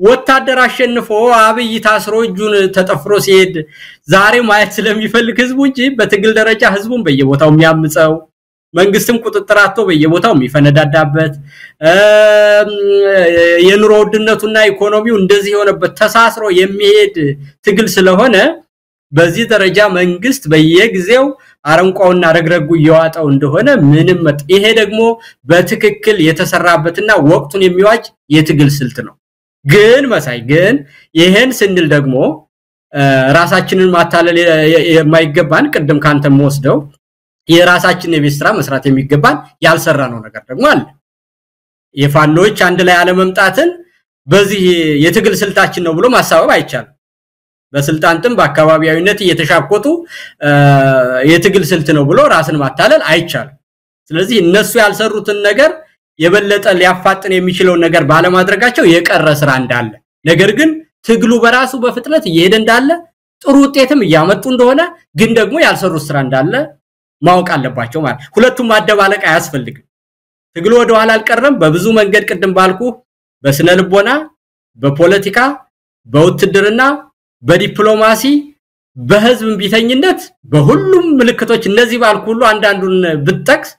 ወታደር አሸንፎ አብይ ታስሮ እጁን ተጠፍሮ ሲሄድ ዛሬ ማየት ስለሚፈልግ ህዝቡ እንጂ በትግል ደረጃ ህዝቡን በየቦታው የሚያምጸው መንግስትም ቁጥጥራቶ በየቦታው የሚፈነዳዳበት የኑሮ ውድነቱና ኢኮኖሚው እንደዚህ የሆነበት ተሳስሮ የሚሄድ ትግል ስለሆነ በዚህ ደረጃ መንግስት በየጊዜው አረንቋውና ረግረጉ እየዋጣው እንደሆነ ምንም ይሄ ደግሞ በትክክል የተሰራበትና ወቅቱን የሚዋጅ የትግል ስልት ነው ግን መሳይ ግን ይሄን ስንል ደግሞ ራሳችንን ማታለል የማይገባን ቅድም ካንተም ወስደው የራሳችን የቤት ስራ መስራት የሚገባን ያልሰራነው ነገር ደግሞ አለ የፋኖች አንድ ላይ አለመምጣትን በዚህ የትግል ስልታችን ነው ብሎ ማሳበብ አይቻልም በስልጣንጥም በአካባቢያዊነት እየተሻቆጡ የትግል ስልት ነው ብሎ ራስን ማታለል አይቻልም ስለዚህ እነሱ ያልሰሩትን ነገር የበለጠ ሊያፋጥን የሚችለው ነገር ባለማድረጋቸው የቀረ ስራ እንዳለ ነገር ግን ትግሉ በራሱ በፍጥነት እየሄደ እንዳለ ጥሩ ውጤትም ያመጡ እንደሆነ ግን ደግሞ ያልሰሩት ስራ እንዳለ ማወቅ አለባቸው ማለት ሁለቱም ማደባለቅ አያስፈልግም ትግሉ ወደ ኋላ አልቀረም በብዙ መንገድ ቅድም ባልኩ በስነ ልቦና በፖለቲካ በውትድርና በዲፕሎማሲ በህዝብ ቢተኝነት በሁሉም ምልክቶች እነዚህ ባልኩ ሁሉ አንዳንዱን ብትጠቅስ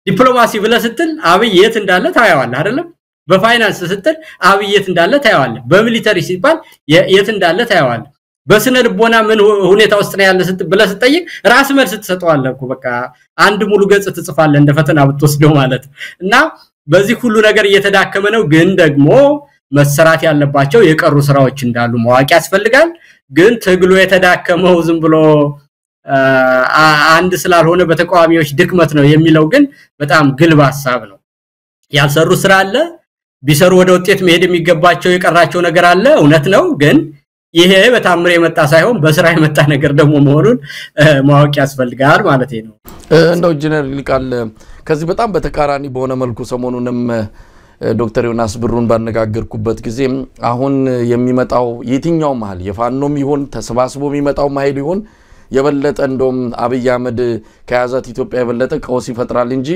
ዲፕሎማሲ ብለህ ስትል አብይ የት እንዳለ ታያዋለህ አይደለም በፋይናንስ ስትል አብይ የት እንዳለ ታያዋለህ በሚሊተሪ ሲባል የት እንዳለ ታያዋለህ በስነ ልቦና ምን ሁኔታ ውስጥ ነው ያለ ብለህ ስትጠይቅ ራስ መልስ ትሰጠዋለህ እኮ በቃ አንድ ሙሉ ገጽ ትጽፋለህ እንደ ፈተና ብትወስደው ማለት እና በዚህ ሁሉ ነገር እየተዳከመ ነው ግን ደግሞ መሰራት ያለባቸው የቀሩ ስራዎች እንዳሉ ማወቅ ያስፈልጋል ግን ትግሉ የተዳከመው ዝም ብሎ አንድ ስላልሆነ በተቃዋሚዎች ድክመት ነው የሚለው ግን በጣም ግልብ ሐሳብ ነው ያልሰሩ ስራ አለ ቢሰሩ ወደ ውጤት መሄድ የሚገባቸው የቀራቸው ነገር አለ እውነት ነው ግን ይሄ በታምር የመጣ ሳይሆን በስራ የመጣ ነገር ደግሞ መሆኑን ማወቅ ያስፈልጋል ማለት ነው እንደው ጀነራል ቃል ከዚህ በጣም በተቃራኒ በሆነ መልኩ ሰሞኑንም ዶክተር ዮናስ ብሩን ባነጋገርኩበት ጊዜ አሁን የሚመጣው የትኛው መሃል የፋኖም ይሁን ተሰባስቦ የሚመጣው ማይል ይሁን የበለጠ እንደም አብይ አህመድ ከያዛት ኢትዮጵያ የበለጠ ቀውስ ይፈጥራል እንጂ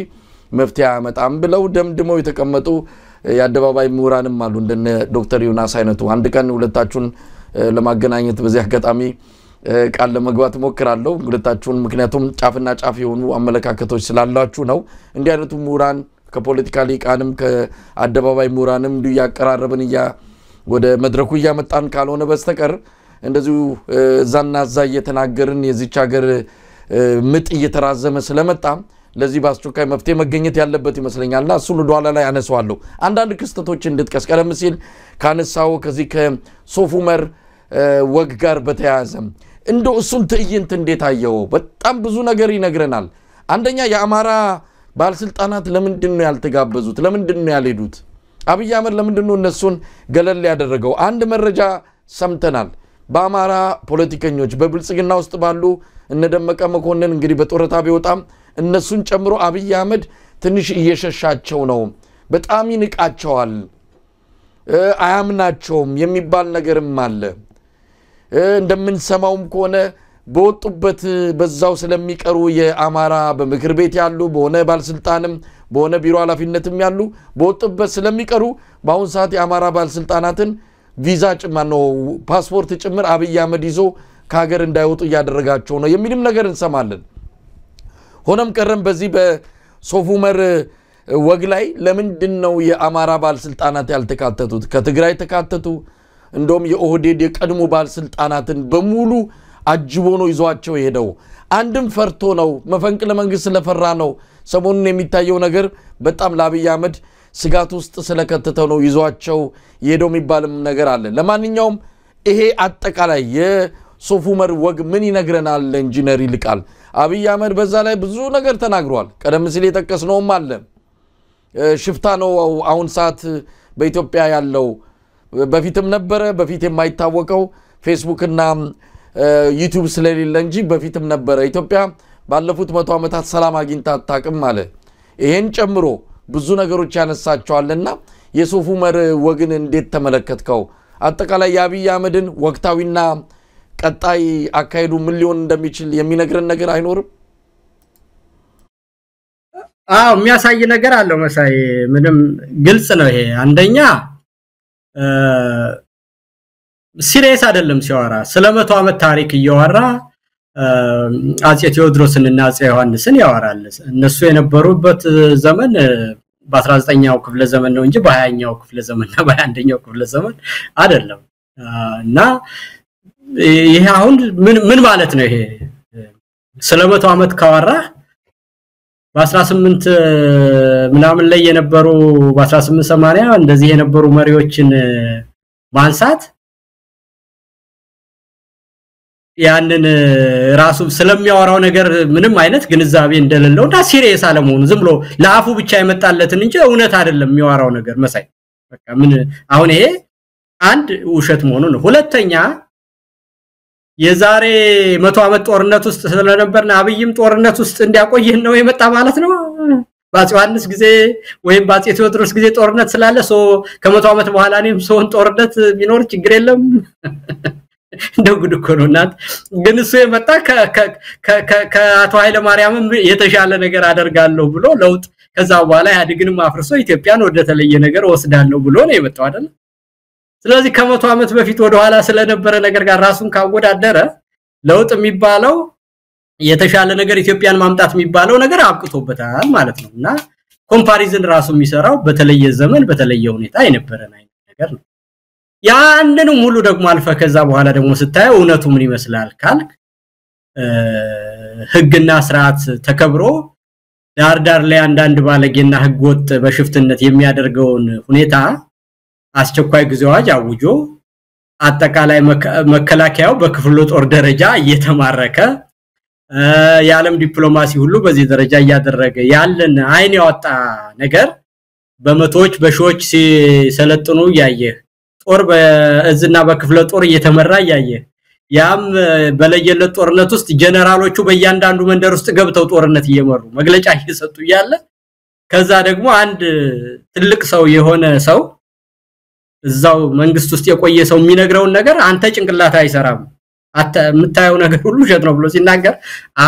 መፍትያ ያመጣም ብለው ደምድመው የተቀመጡ ያደባባይ ምሁራንም አሉ እንደነ ዶክተር ዮናስ አይነቱ አንድ ቀን ሁለታችሁን ለማገናኘት በዚህ አጋጣሚ ቃል ለመግባት ሞክራለሁ ሁለታችሁን ምክንያቱም ጫፍና ጫፍ የሆኑ አመለካከቶች ስላላችሁ ነው እንዲህ አይነቱ ምሁራን ከፖለቲካሊ ቃንም ከአደባባይ ምሁራንም ያቀራረብን ወደ መድረኩ ያመጣን ካልሆነ በስተቀር እንደዚሁ ዛናዛ እየተናገርን የዚች ሀገር ምጥ እየተራዘመ ስለመጣ ለዚህ ባስቸኳይ መፍትሄ መገኘት ያለበት ይመስለኛልና እሱን ወደኋላ ላይ አነሳዋለሁ አንዳንድ ክስተቶች እንድትቀስ ቀደም ሲል ካነሳው ከዚህ ከሶፉመር ወግ ጋር በተያያዘ እንደው እሱን ትዕይንት እንዴት አየው በጣም ብዙ ነገር ይነግረናል አንደኛ የአማራ ባለስልጣናት ለምንድነው ያልተጋበዙት ለምንድነው ያልሄዱት አብይ አህመድ ለምንድነው እነሱን ገለል ያደረገው አንድ መረጃ ሰምተናል በአማራ ፖለቲከኞች በብልጽግና ውስጥ ባሉ እነደመቀ መኮንን እንግዲህ በጦረታ ቢወጣም እነሱን ጨምሮ አብይ አህመድ ትንሽ እየሸሻቸው ነው በጣም ይንቃቸዋል አያምናቸውም የሚባል ነገርም አለ እንደምንሰማውም ከሆነ በወጡበት በዛው ስለሚቀሩ የአማራ በምክር ቤት ያሉ በሆነ ባለስልጣንም በሆነ ቢሮ ኃላፊነትም ያሉ በወጡበት ስለሚቀሩ በአሁን ሰዓት የአማራ ባለስልጣናትን ቪዛ ጭማር ነው ፓስፖርት ጭምር አብይ አህመድ ይዞ ከሀገር እንዳይወጡ ያደረጋቸው ነው የሚልም ነገር እንሰማለን ሆነም ቀረም በዚህ በሶፍ ዑመር ወግ ላይ ለምንድነው የአማራ ባለስልጣናት ያልተካተቱት ከትግራይ ተካተቱ እንደውም የኦህዴድ የቀድሞ ባለስልጣናትን በሙሉ አጅቦ ነው ይዟቸው ይሄደው አንድም ፈርቶ ነው መፈንቅለ መንግስት ስለፈራ ነው ሰሞኑን የሚታየው ነገር በጣም ለአብይ አህመድ ስጋት ውስጥ ስለከተተው ነው ይዟቸው ይሄደው የሚባልም ነገር አለ ለማንኛውም ይሄ አጠቃላይ የሶፍ ዑመር ወግ ምን ይነግረናል ኢንጂነር ይልቃል አብይ አህመድ በዛ ላይ ብዙ ነገር ተናግሯል ቀደም ሲል የተከስነውም አለ ሽፍታ ነው አሁን ሰዓት በኢትዮጵያ ያለው በፊትም ነበረ በፊት የማይታወቀው ፌስቡክ እና ዩቲዩብ ስለሌለ እንጂ በፊትም ነበረ ኢትዮጵያ ባለፉት 100 ዓመታት ሰላም አግኝታ አጣቅም አለ ይሄን ጨምሮ ብዙ ነገሮች ያነሳቸዋልና የሶፍ ዑመር ወግን እንዴት ተመለከትከው አጠቃላይ የአብይ አህመድን ወቅታዊና ቀጣይ አካሄዱ ምን ሊሆን እንደሚችል የሚነግረን ነገር አይኖርም የሚያሳይ ነገር አለው መሳይ ምንም ግልጽ ነው ይሄ አንደኛ ሲሪየስ አይደለም ሲያወራ ስለ 100 ዓመት ታሪክ እያወራ አጼ ቴዎድሮስን እና አጼ ዮሐንስን ያወራል እነሱ የነበሩበት ዘመን በ19ኛው ክፍለ ዘመን ነው እንጂ በ20ኛው ክፍለ ዘመንና በ21ኛው ክፍለ ዘመን አይደለም እና ይሄ አሁን ምን ማለት ነው ይሄ ስለ 100 ዓመት ካወራ በ18 ምናምን ላይ የነበሩ በ1880 እንደዚህ የነበሩ መሪዎችን ማንሳት ያንን ራሱ ስለሚያወራው ነገር ምንም አይነት ግንዛቤ እንደሌለውና ሲሪየስ አለመሆኑ ዝም ብሎ ለአፉ ብቻ ይመጣለትን እንጂ እውነት አይደለም የሚያወራው ነገር መሳይ በቃ ምን አሁን ይሄ አንድ ውሸት መሆኑ ነው ሁለተኛ የዛሬ 100 ዓመት ጦርነት ውስጥ ስለነበርና አብይም ጦርነት ውስጥ እንዲያቆየን ነው የመጣ ማለት ነው በአጼ ዮሐንስ ጊዜ ወይም በአጼ ቴዎድሮስ ጊዜ ጦርነት ስላለ ከ100 ዓመት በኋላ ነው ሰውን ጦርነት ቢኖር ችግር የለም እንደው ጉድ እኮ ነው እናት ግን እሱ የመጣ ከአቶ ኃይለ ማርያምም የተሻለ ነገር አደርጋለሁ ብሎ ለውጥ ከዛ በኋላ ያድግንም አፍርሶ ኢትዮጵያን ወደ ተለየ ነገር ወስዳለሁ ብሎ ነው የመጣው አይደል ስለዚህ ከ100 ዓመት በፊት ወደ ኋላ ስለነበረ ነገር ጋር ራሱን ካወዳደረ ለውጥ የሚባለው የተሻለ ነገር ኢትዮጵያን ማምጣት የሚባለው ነገር አብቅቶበታል ማለት ነውና ኮምፓሪዝን ራሱ የሚሰራው በተለየ ዘመን በተለየ ሁኔታ የነበረ ነገር ነው ያንንም ሁሉ ደግሞ አልፈ ከዛ በኋላ ደግሞ ስታየው እውነቱ ምን ይመስላል ካልክ ህግና ስርዓት ተከብሮ ዳር ላይ አንዳንድ ባለጌና ህግወጥ በሽፍትነት የሚያደርገውን ሁኔታ አስቸኳይ ጊዜ አዋጅ አውጆ አጠቃላይ መከላከያው በክፍለ ጦር ደረጃ እየተማረከ የዓለም ዲፕሎማሲ ሁሉ በዚህ ደረጃ ያደረገ ያለን አይን ያወጣ ነገር በመቶዎች በሺዎች ሲሰለጥኑ ያየ ጦር በእዝና በክፍለ ጦር እየተመራ ያየ ያም በለየለት ጦርነት ውስጥ ጀነራሎቹ በእያንዳንዱ መንደር ውስጥ ገብተው ጦርነት እየመሩ መግለጫ እየሰጡ ያለ ከዛ ደግሞ አንድ ትልቅ ሰው የሆነ ሰው እዛው መንግስት ውስጥ የቆየ ሰው የሚነግረው ነገር አንተ ጭንቅላት አይሰራም አተ የምታየው ነገር ሁሉ ሸት ነው ብሎ ሲናገር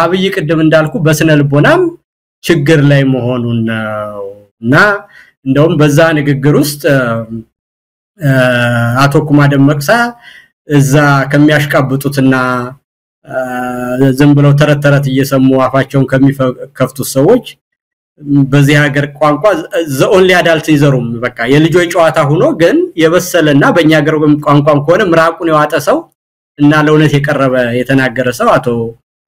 አብይ ቅድም እንዳልኩ በስነ ልቦናም ችግር ላይ መሆኑን ነውና እንደውም በዛ ንግግር ውስጥ አቶ ኩማ ደመቅሳ እዛ ከሚያሽቃብጡትና ዝም ብለው ተረተረት እየሰሙ አፋቸውን ከሚከፍቱ ሰዎች በዚህ ሀገር ቋንቋ the only adult ይዘሩም በቃ የልጆች ጨዋታ ሆኖ ግን የበሰለና በእኛ ሀገር ቋንቋም ከሆነ ምራቁን ያዋጠ ሰው እና ለውነት የቀረበ የተናገረ ሰው አቶ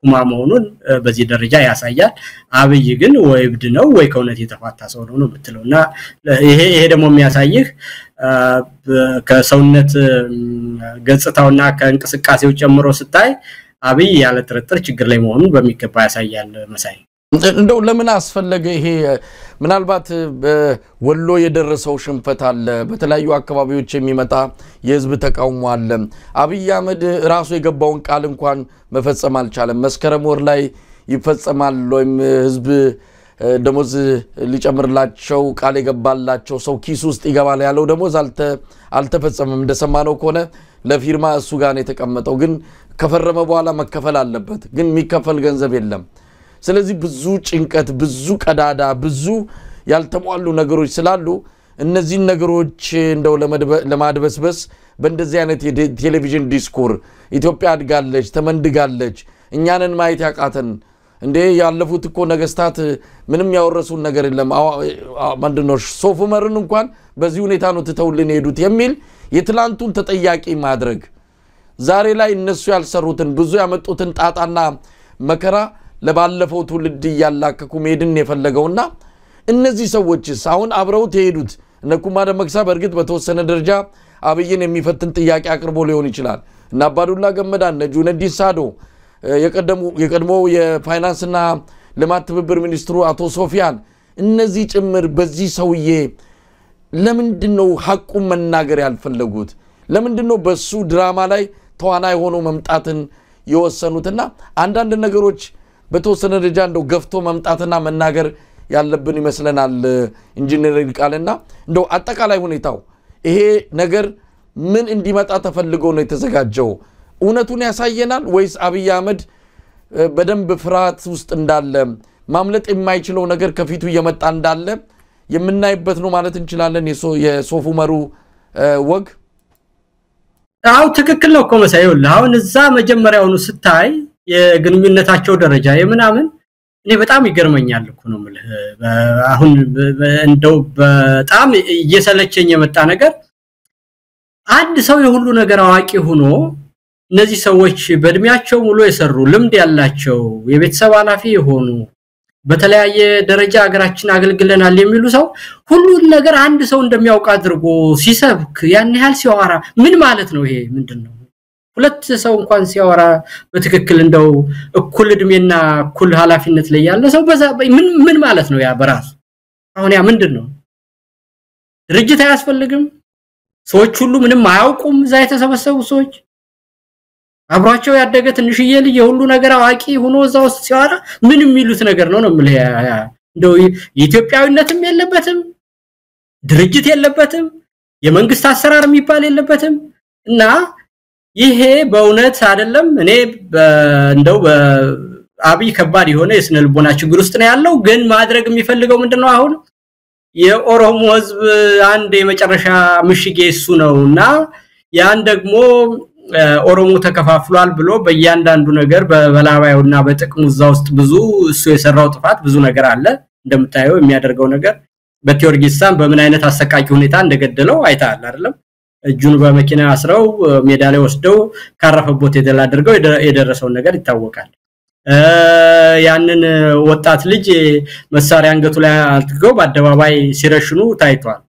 ኩማ መሆኑን በዚህ ደረጃ ያሳያል አብይ ግን ወይ እብድ ነው ወይ ከውነት የተፋታ ሰው ነው የምትለውና ይሄ ደግሞ የሚያሳይህ ከሰውነት ገጽታውና ከእንቅስቃሴው ጨምሮ ስታይ አብይ ያለ ጥርጥር ችግር ላይ መሆኑን በሚገባ ያሳያል መሳይ እንደው ለምን አስፈለገ ይሄ ምናልባት በወሎ የደረሰው ሽንፈት አለ በተለያዩ አካባቢዎች የሚመጣ የህዝብ ተቃውሞ አለ አብይ አህመድ ራሱ የገባውን ቃል እንኳን መፈጸም አልቻለም መስከረም ወር ላይ ይፈጸማል ወይም ህዝብ ደሞዝ ሊጨምርላቸው ቃል የገባላቸው ሰው ኪስ ውስጥ ይገባል ያለው ደሞዝ አልተፈጸመም እንደሰማነው ከሆነ ለፊርማ እሱ ጋር ነው የተቀመጠው ግን ከፈረመ በኋላ መከፈል አለበት ግን የሚከፈል ገንዘብ የለም ስለዚህ ብዙ ጭንቀት ብዙ ቀዳዳ ብዙ ያልተሟሉ ነገሮች ስላሉ እነዚህ ነገሮች እንደው ለማድበስበስ በእንደዚህ አይነት የቴሌቪዥን ዲስኩር ኢትዮጵያ አድጋለች ተመንድጋለች እኛንን ማየት ያቃተን እንዴ ያለፉት እኮ ነገስታት ምንም ያወረሱን ነገር የለም ማንደኖሽ ሶፉመርን እንኳን በዚህ ሁኔታ ነው ተተውልን ሄዱት የሚል የትላንቱን ተጠያቂ ማድረግ ዛሬ ላይ እነሱ ያልሰሩትን ብዙ ያመጡትን ጣጣና መከራ ለባለፈው ትውልድ ያላከኩ ሜድን የፈለገውና እነዚህ ሰዎችስ አሁን አብረው ተሄዱት እነኩማ ደመቅሳ በርግጥ በተወሰነ ደረጃ አብይን የሚፈትን ጥያቄ አቅርቦ ሊሆን ይችላል እና አባዱላ ገመዳ ነጁነዲን ሳዶ የቀድሞ የፋይናንስና ልማት ትብብር ሚኒስትሩ አቶ ሶፊያን እነዚህ ጭምር በዚህ ሰውዬ ለምንድነው ሐቁን መናገር ያልፈለጉት ለምንድነው በሱ ድራማ ላይ ተዋናይ ሆኖ መምጣትን የወሰኑትና አንዳንድ ነገሮች በተወሰነ ደረጃ እንደው ገፍቶ መምጣትና መናገር ያለብን ይመስለናል ኢንጂነር ይልቃልና እንደው አጠቃላይ ሁኔታው ይሄ ነገር ምን እንዲመጣ ተፈልጎ ነው የተዘጋጀው እውነቱን ያሳየናል ወይስ አብይ አህመድ በደንብ ፍርሃት ውስጥ እንዳለ ማምለጥ የማይችለው ነገር ከፊቱ እየመጣ እንዳለ የምናይበት ነው ማለት እንችላለን የሶፉመሩ ወግ አው ትክክል ነው ኮመሳይው አሁን እዛ መጀመሪያውኑ ስታይ የግንኙነታቸው ደረጃ የምናምን እኔ በጣም ይገርመኛል እኮ ነው ማለት አሁን እንደው በጣም እየሰለቸኝ የመጣ ነገር አንድ ሰው የሁሉ ነገር አዋቂ ሆኖ እነዚህ ሰዎች በእድሜያቸው ሙሉ የሰሩ ልምድ ያላቸው የቤተሰብ ኃላፊ የሆኑ በተለያየ ደረጃ ሀገራችን አገልግለናል የሚሉ ሰው ሁሉ ነገር አንድ ሰው እንደሚያውቅ አድርጎ ሲሰብክ ያን ያህል ሲያወራ ምን ማለት ነው ይሄ ምንድነው ሁለት ሰው እንኳን ሲያወራ በትክክል እንደው እኩል እድሜና እኩል ኃላፊነት ላይ ያለ ሰው ምን ማለት ነው ያ በራሱ አሁን ያ ምንድነው ድርጅት አያስፈልግም ሰዎች ሁሉ ምንም አያውቁም እዛ የተሰበሰቡ ሰዎች አብሯቸው ያደገ ትንሽዬ ልጅ የሁሉ ነገር አዋቂ ሆኖ እዛው ሲያወራ ምን የሚሉት ነገር ነው ማለት እንደው የኢትዮጵያዊነትም የለበትም ድርጅት የለበትም የመንግስት አሰራር የሚባል የለበትም እና ይሄ በእውነት አይደለም እኔ እንደው በአብይ ከባድ የሆነ የስነልቦና ችግር ውስጥ ነው ያለው ግን ማድረግ የሚፈልገው ምንድነው አሁን የኦሮሞ ህዝብ አንድ የመጨረሻ ምሽጌ እሱ ነውና ያን ደግሞ ኦሮሞ ተከፋፍሏል ብሎ በእያንዳንዱ ነገር በበላባዩና በጥቅሙ እዛው ውስጥ ብዙ እሱ የሰራው ጥፋት ብዙ ነገር አለ እንደምታየው የሚያደርገው ነገር በቲዮርጊሳን በምን አይነት አሰቃቂ ሁኔታ እንደገደለው አይታል አይደለም እጁን በመኪና አስረው ሜዳ ላይ ወስደው ካረፈበት የተላደርገው የደረሰው ነገር ይታወቃል ያንን ወጣት ልጅ መሳሪያ አንገቱ ላይ አጥገው በአደባባይ ሲረሽኑ ታይቷል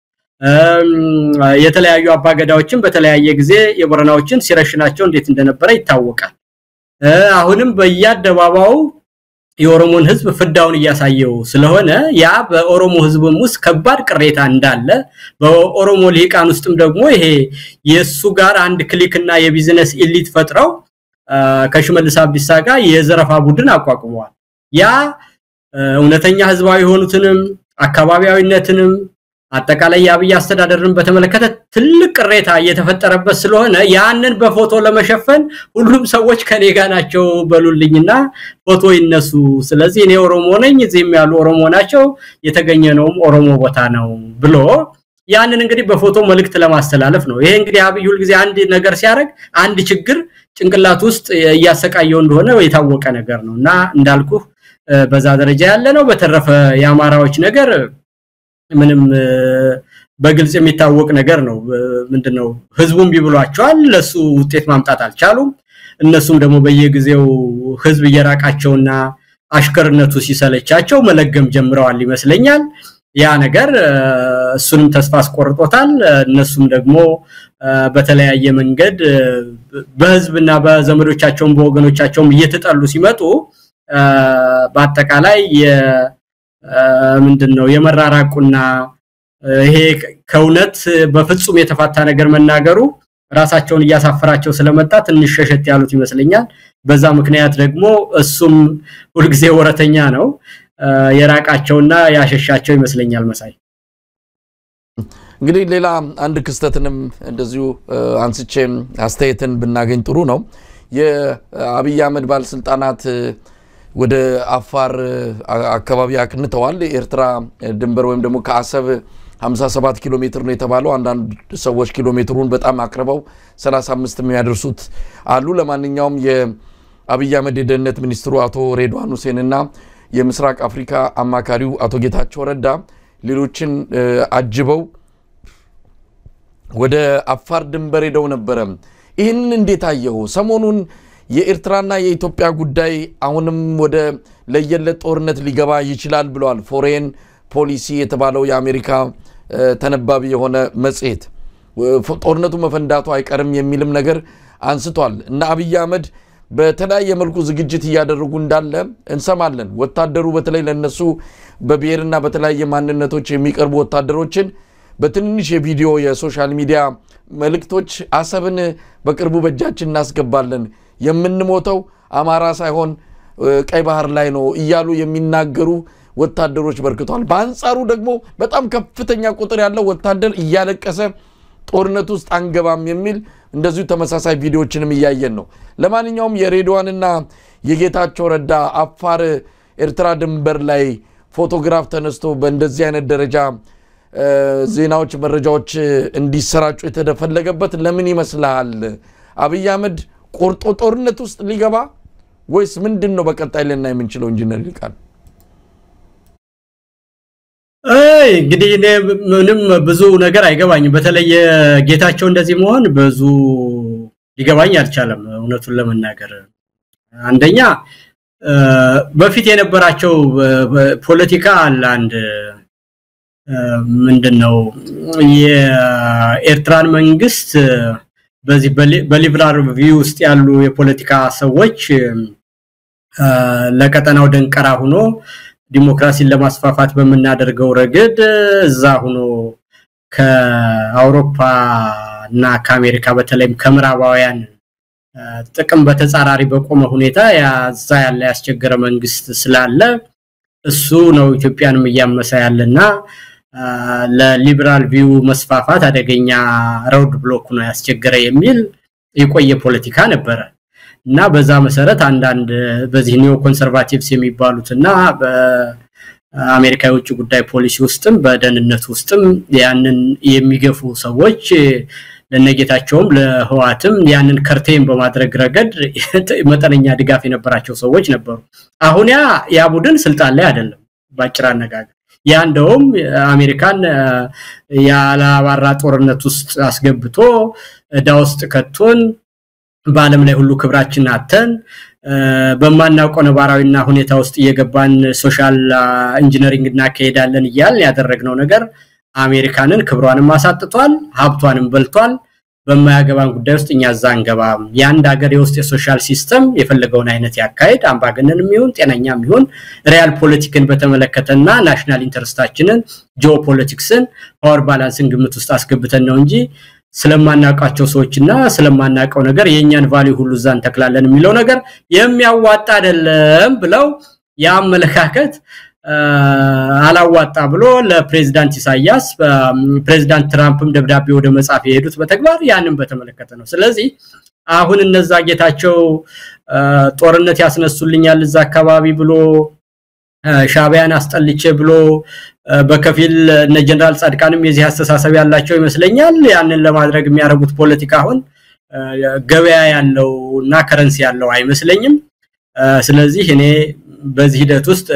የተለያዩ አባገዳዎችን በተለያየ ጊዜ የቦረናዎችን ሲረሽናቸው እንዴት እንደነበረ ይታወቃል አሁንም በያደባባው የኦሮሞን ህዝብ ፍዳውን ያሳየው ስለሆነ ያ በኦሮሞ ህዝብም ውስጥ ከባድ ቅሬታ እንዳለ በኦሮሞ ሊቃን ውስጥም ደግሞ ይሄ የሱ ጋር አንድ ክሊክና የቢዝነስ ኤሊት ፈጥረው ከሽመልስ አብዲሳ ጋር የዘረፋ ቡድን አቋቁመዋል ያ እውነተኛ ህዝባዊ ሆኑትንም አካባቢያዊነትንም አጠቃላይ ያብይ አስተዳደርን በተመለከተ ትልቅ ቅሬታ እየተፈጠረበት ስለሆነ ያንን በፎቶ ለመሸፈን ሁሉም ሰዎች ከኔ ጋር ናቸው በሉልኝና ፎቶ ይነሱ ስለዚህ እኔ ኦሮሞ ነኝ እዚህም ያሉ ኦሮሞ ናቸው የተገኘነውም ኦሮሞ ቦታ ነው ብሎ ያንን እንግዲህ በፎቶ መልእክት ለማስተላለፍ ነው ይሄ እንግዲህ አብይ ሁሉ ጊዜ አንድ ነገር ሲያደርግ አንድ ችግር ጭንቅላት ውስጥ ያሰቃየው እንደሆነ የታወቀ ነገር ነውና እንዳልኩ በዛ ደረጃ ያለ ነው በተረፈ ያማራዎች ነገር ምንም በግልጽ የሚታወቅ ነገር ነው ምንድነው ህዝቡም ቢብሏቸዋል ለሱ ውጤት ማምጣት አልቻሉም እነሱም ደግሞ በየጊዜው ህዝብ እየራቃቸውና አሽከርነቱ ሲሰለቻቸው መለገም ጀምረዋል ይመስለኛል ያ ነገር እሱንም ተስፋ አስቆርጦታል እነሱም ደግሞ በተለያየ መንገድ በህዝብና በዘመዶቻቸው በወገኖቻቸው እየተጠሉ ሲመጡ በአጠቃላይ ምንድነው የመራራቁና ይሄ ከውነት በፍጹም የተፋታ ነገር መናገሩ ራሳቸውን ያሳፈራቸው ስለመጣ ትንሽ ሸሸት ያሉት ይመስለኛል በዛ ምክንያት ደግሞ እሱም ሁሉ ጊዜ ወረተኛ ነው የራቃቸውና ያሸሻቸው ይመስለኛል መሳይ እንግዲህ ሌላ አንድ ክስተትንም እንደዚሁ አንስቼ አስተያየትን ብናገኝ ጥሩ ነው የአብይ አህመድ ባለስልጣናት ወደ አፋር አካባቢ አቅንተዋል ኤርትራ ድንበር ወይም ደግሞ ከአሰብ 57 ኪሎ ሜትር ነው የተባለው አንዳንድ ሰዎች ኪሎ ሜትሩን በጣም አቅርበው 35 የሚያደርሱት አሉ ለማንኛውም የአብይ አህመድ የደህንነት ሚኒስትሩ አቶ ሬድዋን ሁሴንና የምስራቅ አፍሪካ አማካሪው አቶ ጌታቸው ረዳ ሌሎችን አጅበው ወደ አፋር ድንበር ሄደው ነበር ይህንን እንዴት አየው ሰሞኑን የኤርትራና የኢትዮጵያ ጉዳይ አሁንም ወደ ለየለት ጦርነት ሊገባ ይችላል ብለዋል ፎሬን ፖሊሲ የተባለው የአሜሪካ ተነባቢ የሆነ መጽሔት ጦርነቱ መፈንዳቱ አይቀርም የሚልም ነገር አንስቷል እና አብይ አህመድ በተለያየ መልኩ ዝግጅት ያደረጉ እንዳለ እንሰማለን ወታደሩ በተለይ ለነሱ በብሔርና በተለያየ ማንነቶች የሚቀርቡ ወታደሮችን በትንሽ የቪዲዮ የሶሻል ሚዲያ መልእክቶች አሰብን በቅርቡ በእጃችን እናስገባለን የምንሞተው አማራ ሳይሆን ቀይ ባህር ላይ ነው እያሉ የሚናገሩ ወታደሮች በርክቷል በአንጻሩ ደግሞ በጣም ከፍተኛ ቁጥር ያለው ወታደር እያለቀሰ ጦርነት ውስጥ አንገባም የሚል እንደዚሁ ተመሳሳይ ቪዲዮዎችንም ያያየን ነው ለማንኛውም የሬድዋንና የጌታቸው ረዳ አፋር ኤርትራ ድንበር ላይ ፎቶግራፍ ተነስቶ በእንደዚህ አይነት ደረጃ ዜናዎች መረጃዎች እንዲሰራጩ የተደፈለገበት ለምን ይመስላል አብይ አህመድ ቆርጦ ጦርነት ውስጥ ሊገባ ወይስ ምንድነው በቀጣይ ለና የምንችለው ኢንጂነር ይልቃል እንግዲህ ምንም ብዙ ነገር አይገባኝም በተለይ ጌታቸው እንደዚህ መሆን ብዙ ሊገባኝ አልቻለም እውነቱን ለመናገር አንደኛ በፊት የነበራቸው ፖለቲካ አለ አንድ ምንድነው የኤርትራን መንግስት በዚህ በሊበራል ቪው ውስጥ ያሉ የፖለቲካ ሰዎች ለቀጠናው ደንቀራ ሆኖ ዲሞክራሲን ለማስፋፋት በመናደርገው ረገድ እዛ ሆኖ ከአውሮፓ እና ከአሜሪካ በተለይም ከምዕራባውያን ጥቅም በተጻራሪ በቆመ ሁኔታ ያዛ ያለ ያስቸገረ መንግስት ስላለ እሱ ነው ኢትዮጵያንም ያመሰ ያለና ለሊበራል ቪው መስፋፋት አደገኛ ሮድ ብሎክ ነው ያስቸገረ የሚል የቆየ ፖለቲካ ነበር እና በዛ መሰረት አንዳንድ በዚህ ኒዮ ኮንሰርቫቲቭስ የሚባሉትና በአሜሪካ የውጭ ጉዳይ ፖሊሲ ውስጥም በደህንነት ውስጥም ያንን የሚገፉ ሰዎች ለነጌታቸውም ለህዋትም ያንን ከርቴን በማድረግ ረገድ መጠነኛ ድጋፍ የነበራቸው ሰዎች ነበሩ አሁን ያ ቡድን ስልጣን ላይ አይደለም ባጭራ አነጋገር ያ እንደውም አሜሪካን ያላባራ ጦርነት ውስጥ አስገብቶ ዳውስጥ ከቶን በአለም ላይ ሁሉ ክብራችን አተን በማናውቀው ነባራዊና ሁኔታ ውስጥ እየገባን ሶሻል ኢንጂነሪንግ እናከሄዳለን ይያል ያደረግነው ነገር አሜሪካንን ክብሯንም ማሳጥቷል ሀብቷንም በልቷል በማያገባን ጉዳይ ውስጥ እኛ ዛንገባም ያንድ ሀገር የውስጥ የሶሻል ሲስተም የፈለገውን አይነት ያካሄድ አምባገነንም ይሁን ጤነኛም ይሁን ሪያል ፖለቲክን በተመለከተና ናሽናል ኢንተረስታችንን ጂኦፖለቲክስን ፓወር ባላንስን ግምት ውስጥ አስገብተን ነው እንጂ ስለማናውቃቸው ሰዎችና ስለማናውቀው ነገር የኛን ቫልዩ ሁሉ ዛን ተክላለን የሚለው ነገር የሚያዋጣ አይደለም ብለው ያመለካከት አላዋጣ ብሎ ለፕሬዝዳንት ኢሳያስ ፕሬዝዳንት ትራምፕም ደብዳቤ ወደ መጻፍ የሄዱት በተግባር ያንን በተመለከተ ነው ስለዚህ አሁን እነዛ ጌታቸው ጦርነት ያስነሱልኛል እዛ አካባቢ ብሎ ሻቢያን አስጠልቼ ብሎ በከፊል እነ ጀነራል ጻድቃንም የዚህ አስተሳሰብ ያላቸው ይመስለኛል ያንን ለማድረግ የሚያረጉት ፖለቲካ አሁን ገበያ ያለውና ከረንሲ ያለው አይመስለኝም ስለዚህ እኔ በዚህ ሂደት ውስጥ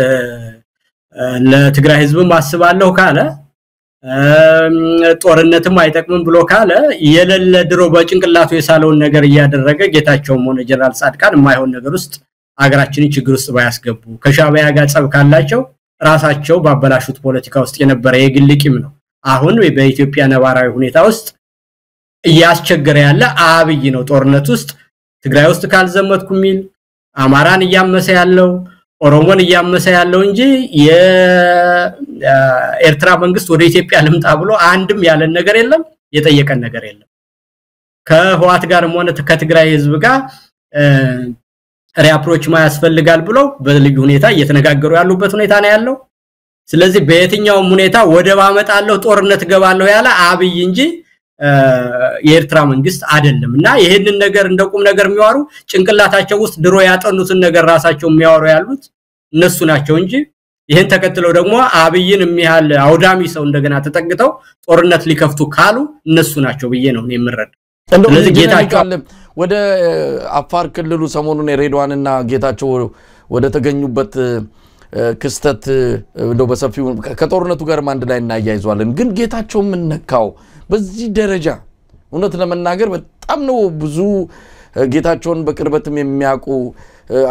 ለትግራይ ህዝብ ማስባለሁ ካለ ጦርነትም አይጠቅምም ብሎ ካለ የለለ ድሮ በጭንቅላቱ የሳለውን ነገር ያደረገ ጌታቸውም ሆነ ጀነራል ጻድቃን የማይሆን ነገር ውስጥ አገራችንን ችግር ውስጥ ባያስገቡ ከሻቢያ ጋር ጸብ ካላቸው ራሳቸው ባበላሹት ፖለቲካ ውስጥ የነበረ የግልቂም ነው አሁን በኢትዮጵያ ነባራዊ ሁኔታ ውስጥ ያስቸገረ ያለ አብይ ነው ጦርነት ውስጥ ትግራይ ውስጥ ካልዘመትኩ ሚል አማራን ያመሰ ያለው ኦሮሞን ያመሰ ያለው እንጂ የኤርትራ መንግስት ወደ ኢትዮጵያ ልምጣ ብሎ አንድም ያለን ነገር የለም የጠየቀን ነገር የለም ከህዋት ጋርም ሆነ ከትግራይ ህዝብ ጋር ሪአፕሮች ማያስፈልጋል ብሎ በልዩ ሁኔታ እየተነጋገሩ ያሉበት ሁኔታ ነው ያለው ስለዚህ በየትኛውም ሁኔታ ወደብ አመጣለሁ ጦርነት ገባለሁ ያለ አብይ እንጂ የኤርትራ መንግስት አይደለምና ይሄንን ነገር እንደቁም ነገር የሚያወሩ ጭንቅላታቸው ውስጥ ድሮ ያጠኑትን ነገር ራሳቸው የሚያወሩ ያሉት እነሱ ናቸው እንጂ ይሄን ተከትለው ደግሞ አብይን የሚያል አውዳሚ ሰው እንደገና ተጠግተው ጦርነት ሊከፍቱ ካሉ እነሱ ናቸው ብዬ ነው የምረዳው ስለዚህ ጌታቸው ወደ አፋር ክልሉ ሰሞኑን ሬድዋንና ጌታቸው ወደ ተገኙበት ክስተት እንደው በሰፊው ከጦርነቱ ጋር አንድ ላይ እናያይዟለን ግን ጌታቸው ምን ነካው በዚህ ደረጃ እውነት ለመናገር በጣም ነው ብዙ ጌታቸውን በቅርበትም የሚያውቁ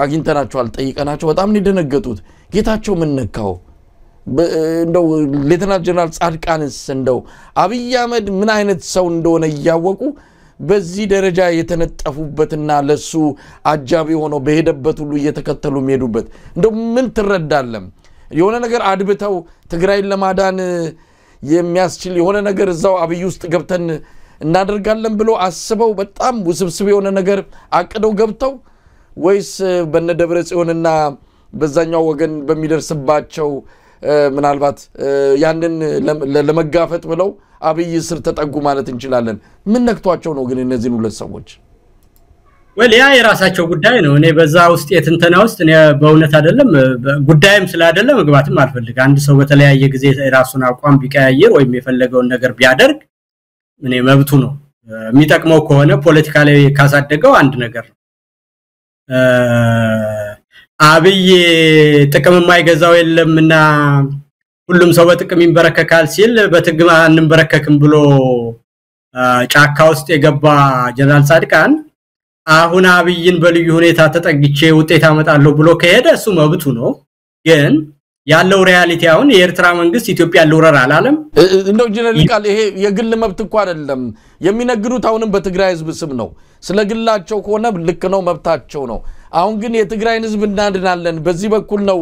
አግኝተናቸዋል ጠይቀናቸው በጣም ነው ደነገጡት ጌታቸው ምን ነካው እንደው ሌተናንት ጀነራል ጻድቃንስ እንደው አብይ አህመድ ምን አይነት ሰው እንደሆነ ያወቁ በዚህ ደረጃ የተነጠፉበትና ለሱ አጃቢ ሆኖ በሄደበት ሁሉ እየተከተሉ የሚሄዱበት እንደው ምን ትረዳለም የሆነ ነገር አድብተው ትግራይን ለማዳን የሚያስችል የሆነ ነገር እዛው አብይ ውስጥ ገብተን እናደርጋለን ብሎ አስበው በጣም ውስብስብ የሆነ ነገር አቅደው ገብተው ወይስ በነደብረ ጽዮንና በዛኛው ወገን በሚደርስባቸው ምናልባት ያንን ለመጋፈጥ ብለው አብይ ስር ተጠጉ ማለት እንችላለን ምን ነክቷቸው ነው ግን እነዚህን ሁለት ሰዎች ወሊያ የራሳቸው ጉዳይ ነው እኔ በዛ ውስጥ የትንተና ውስጥ እኔ በእውነት አይደለም ጉዳይም ስላደለ መግባትም አልፈልግ አንድ ሰው በተለያየ ጊዜ ራሱን አቋም ቢቀያየር ወይም የፈለገውን ነገር ቢያደርግ እኔ መብቱ ነው የሚጠቅመው ከሆነ ፖለቲካ ላይ ካሳደገው አንድ ነገር ነው አብይ ጥቅም የማይገዛው የለምና ሁሉም ሰው በጥቅም ይንበረከካል ሲል በትግማ እንበረከክም ብሎ ጫካ ውስጥ የገባ ጀነራል ጻድቃን አሁን አብይን በልዩ ሁኔታ ተጠግቼ ውጤት አመጣለሁ ብሎ ከሄደ እሱ መብቱ ነው ግን ያለው ሪያሊቲ አሁን የኤርትራ መንግስት ኢትዮጵያ ለወረራ አላለም እንደው ጀነራል ቃል ይሄ የግል መብት እኮ አይደለም የሚነግሩት አሁንም በትግራይ ህዝብ ስም ነው ስለግላቸው ከሆነ ልክ ነው መብታቸው ነው አሁን ግን የትግራይን ህዝብ እናድናለን በዚህ በኩል ነው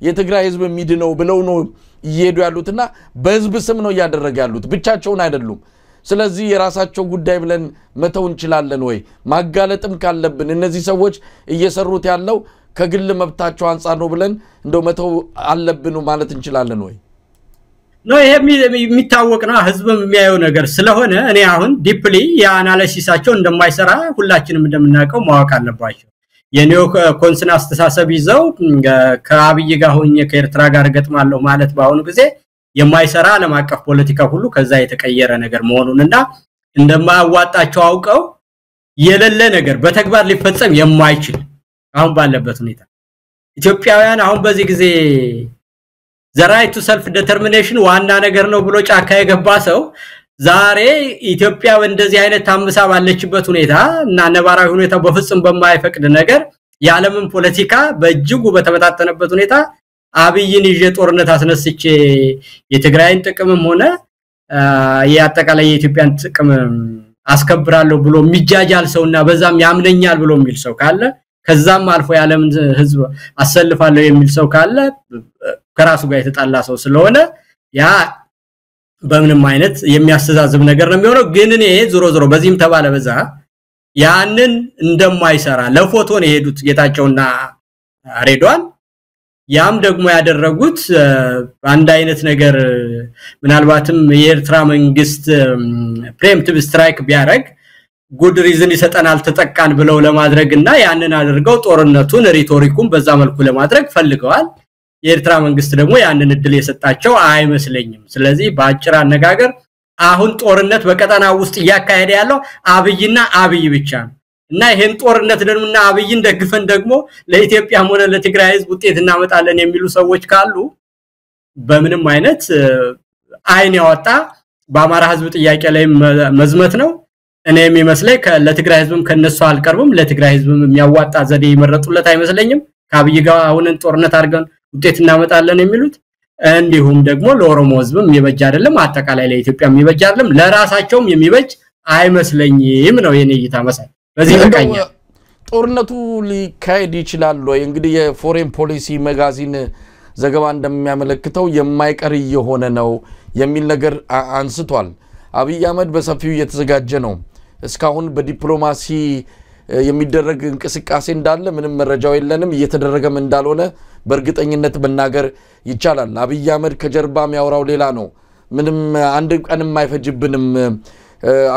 የትግራይ ህዝብ የሚድነው ብለው ነው ይሄዱ ያሉትና በህዝብ ስም ነው ያደረገ ያሉት ብቻቸውን አይደሉም ስለዚህ የራሳቸው ጉዳይ ብለን መተው እንችላለን ወይ ማጋለጥም ካለብን እነዚህ ሰዎች እየሰሩት ያለው ከግል መብታቸው አንፃር ነው ብለን እንደው መተው አለብን ማለት እንችላለን ወይ ነው ይሄ የሚታወቅ ነው ህዝብም የሚያየው ነገር ስለሆነ እኔ አሁን ዲፕሊ የአናሊሲሳቸው እንደማይሰራ ሁላችንም እንደምናውቀው ማወቅ አለባቸው የኒዮ ኮንሰን አስተሳሰብ ይዘው ከአብይ ጋር ሆኜ ከኤርትራ ጋር ገጥማለሁ ማለት ባሁን ጊዜ የማይሰራ ዓለም አቀፍ ፖለቲካ ሁሉ ከዛ የተቀየረ ነገር መሆኑንና እንደማያዋጣቸው አውቀው የለለ ነገር በተግባር ሊፈጸም የማይችል አሁን ባለበት ሁኔታ ኢትዮጵያውያን አሁን በዚህ ጊዜ the right to self determination ዋና ነገር ነው ብሎ ጫካ የገባ ሰው ዛሬ ኢትዮጵያ እንደዚህ አይነት ታምሳ ባለችበት ሁኔታ እና ነባራዊ ሁኔታ በፍጹም በማይፈቅድ ነገር የዓለምን ፖለቲካ በእጅጉ በተበታተነበት ሁኔታ አብይን ይዤ ጦርነት አስነስቼ የትግራይን ጥቅምም ሆነ የአጠቃላይ የኢትዮጵያን ጥቅም አስከብራለሁ ብሎ የሚጃጃል ሰውና በዛም ያምነኛል ብሎ የሚል ሰው ካለ ከዛም አልፎ የዓለምን ህዝብ አሰልፋለሁ የሚል ሰው ካለ ከራሱ ጋር የተጣላ ሰው ስለሆነ ያ በምንም አይነት የሚያስተዛዝብ ነገር ነው የሚሆነው ግን እኔ ዞሮ በዚህም ተባለ በዛ ያንን እንደማይሰራ ለፎቶ ነው የሄዱት ጌታቸውና ሬድዋን ያም ደግሞ ያደረጉት አንድ አይነት ነገር ምናልባትም የኤርትራ መንግስት ፕሬምቲቭ ስትራይክ ቢያረግ ጉድ ሪዝን ይሰጠናል ተጠቃን ብለው ለማድረግና ያንን አድርገው ጦርነቱን ሪቶሪኩን በዛ መልኩ ለማድረግ ፈልገዋል የኤርትራ መንግስት ደግሞ ያንን እድል የሰጣቸው አይመስለኝም ስለዚህ በአጭር አነጋገር አሁን ጦርነት በቀጠናው ውስጥ ያካሄደ ያለው አብይና አብይ ብቻ ነው እና ይሄን ጦርነት ደምና አብይን ደግፈን ደግሞ ለኢትዮጵያ ሆነ ለትግራይ ህዝብ ውጤት እናመጣለን የሚሉ ሰዎች ካሉ በምንም አይነት አይን ያወጣ በአማራ ህዝብ ጥያቄ ላይ መዝመት ነው እኔ የሚመስለኝ ለትግራይ ህዝብም ከነሱ አልቀርብም ለትግራይ ህዝብም የሚያዋጣ ዘዴ ይመረጡለት አይመስለኝም ከአብይ ጋር አሁንን ጦርነት አድርገን ውጤት እናመጣለን የሚሉት እንዲሁም ደግሞ ለኦሮሞ ህዝብም የሚበጅ አይደለም አጠቃላይ ለኢትዮጵያ የሚበጅ አይደለም ለራሳቸውም የሚበጅ አይመስለኝም ነው የኔ እይታ መሳይ በዚህ በቃኛ ጦርነቱ ሊካሄድ ይችላል ወይ እንግዲህ የፎሬን ፖሊሲ መጋዚን ዘገባ እንደሚያመለክተው የማይቀር የሆነ ነው የሚል ነገር አንስቷል አብይ አህመድ በሰፊው እየተዘጋጀ ነው እስካሁን በዲፕሎማሲ የሚደረግ እንቅስቃሴ እንዳለ ምንም መረጃው የለንም እየተደረገም እንዳልሆነ በእርግጠኝነት መናገር ይቻላል አብይ አህመድ ከጀርባም ያወራው ሌላ ነው ምንም አንድ ቀንም አይፈጅብንም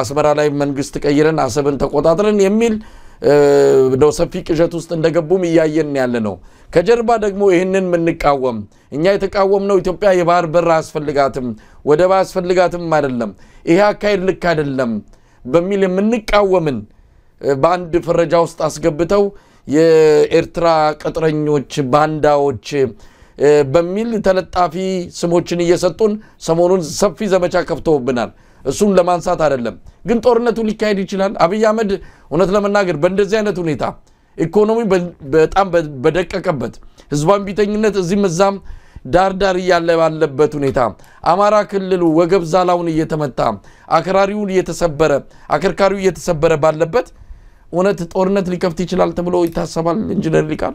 አስመራ ላይ መንግስት ቀይረን አሰብን ተቆጣጥረን የሚል ነው ሰፊ ቅዠት ውስጥ እንደገቡም ያያየን ያለ ነው ከጀርባ ደግሞ ይሄንን ምንቃወም እኛ የተቃወምነው ኢትዮጵያ የባህር በር አስፈልጋትም ወደብ አስፈልጋትም አይደለም ይሄ አካይድ ልክ አይደለም በሚል የምንቃወምን በአንድ ፍረጃ ውስጥ አስገብተው የኤርትራ ቅጥረኞች ባንዳዎች በሚል ተለጣፊ ስሞችን እየሰጡን ሰሞኑን ሰፊ ዘመቻ ከፍተውብናል እሱን ለማንሳት አይደለም ግን ጦርነቱ ሊካሄድ ይችላል አብይ አህመድ እውነት ለመናገር በእንደዚህ አይነት ሁኔታ ኢኮኖሚ በጣም በደቀቀበት ህዝባን ቢተኝነት እዚህም እዛም ዳር ያለ ባለበት ሁኔታ አማራ ክልሉ ወገብ ዛላውን እየተመታ አከርካሪው እየተሰበረ ባለበት እውነት ጦርነት ሊከፍት ይችላል ተብሎ ይታሰባል ኢንጂነር ሊቃል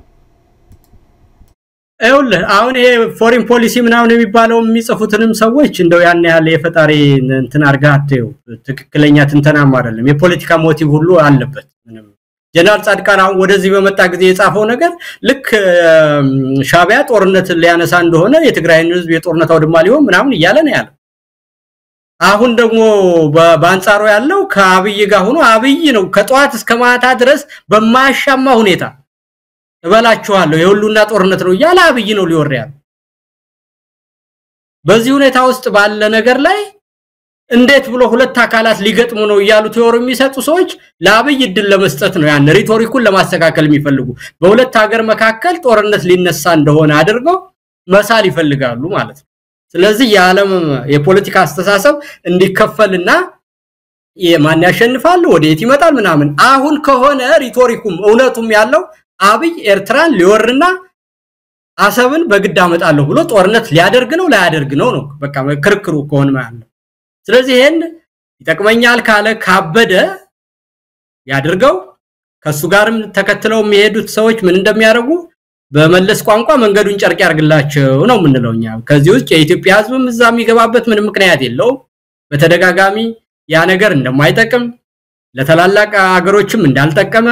አይውልህ አሁን ይሄ ፎሪን ፖሊሲ ምናምን የሚባለው የሚጽፉትንም ሰዎች እንደው ያን ያለ የፈጣሪ እንትን አርጋቴው ትክክለኛ ትንተናም አይደለም የፖለቲካ ሞቲቭ ሁሉ አለበት ምንም ጀነራል ጻድቃን አሁን ወደዚህ በመጣ ጊዜ የጻፈው ነገር ልክ ሻቢያ ጦርነት ሊያነሳ እንደሆነ የትግራይን ህዝብ የጦርነት አውድማ ሊሆን ምናምን ይያለ ነው ያለው አሁን ደግሞ በአንጻሩ ያለው ከአብይ ጋር ሆኖ አብይ ነው ከጧት እስከ ማታ ድረስ በማያሻማ ሁኔታ እበላችኋለሁ የሁሉና ጦርነት ነው ያለ አብይ ነው ሊወርያል በዚህ ሁኔታ ውስጥ ባለ ነገር ላይ እንዴት ብሎ ሁለት አካላት ሊገጥሙ ነው ያሉ ቲዮሪ የሚሰጡ ሰዎች ለአብይ ድል ለመስጠት ነው ያን ሪቶሪኩን ለማስተካከል የሚፈልጉ በሁለት ሀገር መካከል ጦርነት ሊነሳ እንደሆነ አድርገው መሳል ይፈልጋሉ ማለት ነው ስለዚህ የዓለም የፖለቲካ አስተሳሰብ እንዲከፈልና የማን ያሸንፋል ወዴት ይመጣል ምናምን አሁን ከሆነ ሪቶሪኩም እውነቱም ያለው አብይ ኤርትራን ሊወርና አሰብን በግድ አመጣለሁ ብሎ ጦርነት ሊያደርግ ነው ላያደርግ ነው በቃ ክርክሩ ከሆነ ማለት ስለዚህ ይሄን ይጠቅመኛል ካለ ካበደ ያድርገው ከሱ ጋርም ተከትለው የሚሄዱት ሰዎች ምን እንደሚያደርጉ በመለስ ቋንቋ መንገዱን ጨርቅ ያርግላቸው ነው ምንለውኛ ከዚህ ውስጥ የኢትዮጵያ ህዝብም እዛ የሚገባበት ምንም ምክንያት የለውም በተደጋጋሚ ያ ነገር እንደማይጠቅም ለተላላቅ ሀገሮችም እንዳልጠቀመ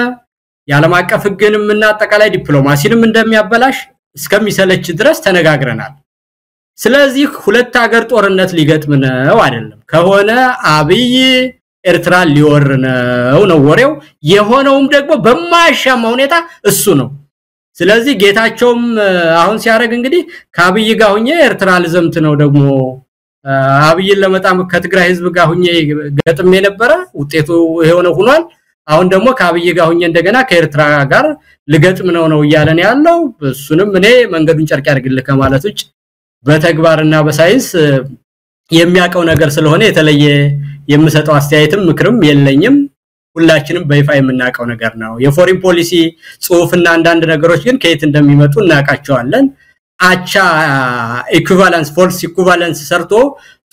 የዓለም አቀፍ ህግንም እና አጠቃላይ ዲፕሎማሲንም እንደሚያበላሽ እስከሚሰለች ድረስ ተነጋግረናል ስለዚህ ሁለት ሀገር ጦርነት ሊገጥም ነው አይደለም ከሆነ አብይ ኤርትራ ሊወር ነው ወሬው የሆነውም ደግሞ በማያሻማ ሁኔታ እሱ ነው ስለዚህ ጌታቸውም አሁን ሲያረግ እንግዲህ ከአብይ ጋር ሆኜ ኤርትራ ልዘምት ነው ደግሞ አብይን ለመጣም ከትግራይ ህዝብ ጋር ሆኜ ገጥሜ ነበር ውጤቱ ይሄው ሆኗል አሁን ደግሞ ከአብይ ጋር ሆኜ እንደገና ከኤርትራ ጋር ልገጥም ነው ይያለን ያለው እሱንም እኔ መንገዱን ጨርቅ ያርግልህ ከማለት ውጭ በተግባርና በሳይንስ የሚያቀው ነገር ስለሆነ የተለየ የምሰጠው አስተያየትም ምክርም የለኝም ሁላችንም በይፋ የምናቀው ነገር ነው የፎሪን ፖሊሲ ጽሁፍና አንዳንድ ነገሮች ግን ከየት እንደሚመጡ እናቃቸዋለን አቻ ኢኩቫለንስ ፎልስ ኢኩቫለንስ ሰርቶ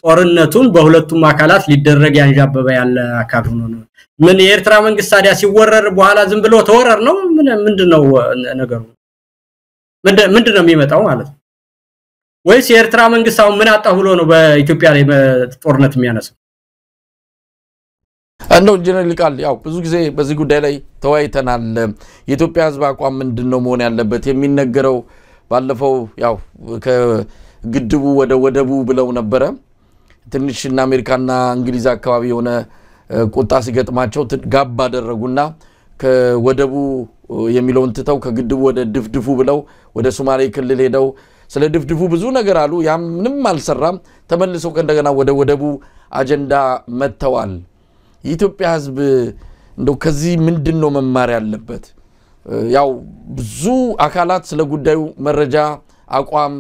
ጦርነቱን በሁለቱም አካላት ሊደረግ ያንዣበበ ያለ አካል ሆኖ ነው ምን የኤርትራ መንግስት ታዲያ ሲወረር በኋላ ዝም ብሎ ተወረር ነው ምንድነው ነገሩ ምንድነው የሚመጣው ማለት ነው ወይስ የኤርትራ መንግስት አሁን ምን አጣ ብሎ ነው በኢትዮጵያ ላይ ጦርነት የሚያነሳው አንደው ጀነራል ቃል ያው ብዙ ጊዜ በዚህ ጉዳይ ላይ ተወያይተናል የኢትዮጵያ ህዝብ አቋም ምንድነው መሆን ያለበት የሚነገረው ባለፈው ያው ከግድቡ ወደ ወደቡ ብለው ነበር ትንሽና አሜሪካና እንግሊዝ አካባቢ የሆነ ቁጣ ሲገጥማቸው ጋባ አደረጉና ከወደቡ የሚለውን ተተው ከግድቡ ወደ ድፍድፉ ብለው ወደ ሶማሌ ክልል ሄደው ስለ ድፍድፉ ብዙ ነገር አሉ ያም ምንም አልሰራም ተመልሰው ከእንደገና ወደ ወደቡ አጀንዳ መተዋል የኢትዮጵያ ህዝብ እንደው ከዚህ ምንድነው መማር ያለበት ያው ብዙ አካላት ስለ ጉዳዩ መረጃ አቋም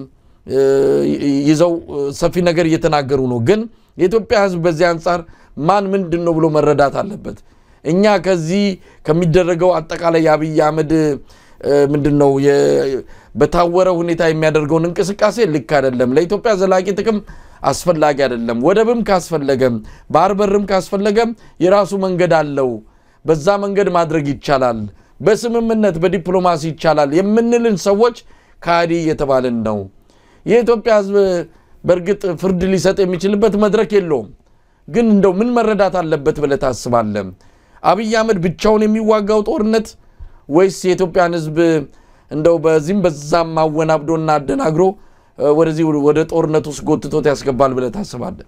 ይዘው ሰፊ ነገር እየተናገሩ ነው ግን የኢትዮጵያ ህዝብ በዚህ አንፃር ማን ምንድነው ብሎ መረዳት አለበት እኛ ከዚህ ከሚደረገው አጠቃላይ አብይ አህመድ ምንድነው በታወረ ሁኔታ የሚያደርገውን እንቅስቃሴ ልክ አይደለም ለኢትዮጵያ ዘላቂ ጥቅም አስፈላጊ አይደለም ወደብም ካስፈለገም ባርበርም ካስፈለገም የራሱ መንገድ አለው በዛ መንገድ ማድረግ ይቻላል በስምምነት በዲፕሎማሲ ይቻላል የምንልን ሰዎች ካዲ የተባለን ነው የኢትዮጵያ ህዝብ በርግጥ ፍርድ ሊሰጥ የሚችልበት መድረክ የለውም ግን እንደው ምን መረዳት አለበት ብለ ታስባለህ አብይ አህመድ ብቻውን የሚዋጋው ጦርነት ወይስ የኢትዮጵያን ህዝብ እንደው በዚህም በዛም ማወናብዶና አደናግሮ ወደዚህ ወደ ጦርነት ውስጥ ጎትቶት ያስገባል ብለ ታስባለህ?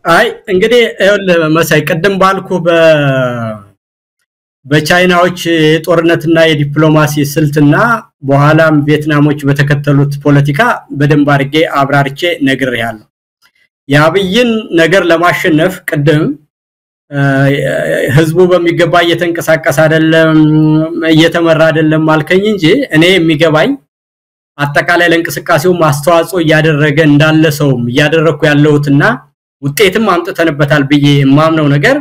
አይ እንግዲህ መሳይ ቀደም ባልኩ በቻይናዎች ጦርነትና የዲፕሎማሲ ስልትና በኋላም ቪየትናሞች በተከተሉት ፖለቲካ በደንብ አድርጌ አብራርቼ ነግሬያለሁ። የአብይን ነገር ለማሸነፍ ቀደም ህዝቡ በሚገባ እየተንቀሳቀሰ አይደለም እየተመራ አይደለም ማልከኝ እንጂ እኔ የሚገባኝ አጠቃላይ ለንቅስቃሴው ማስተዋጽኦ ያደረገ እንዳለ ሰውም ያደረኩ ያለውትና ውጤትም አምጥተንበታል ብዬ የማምነው ነገር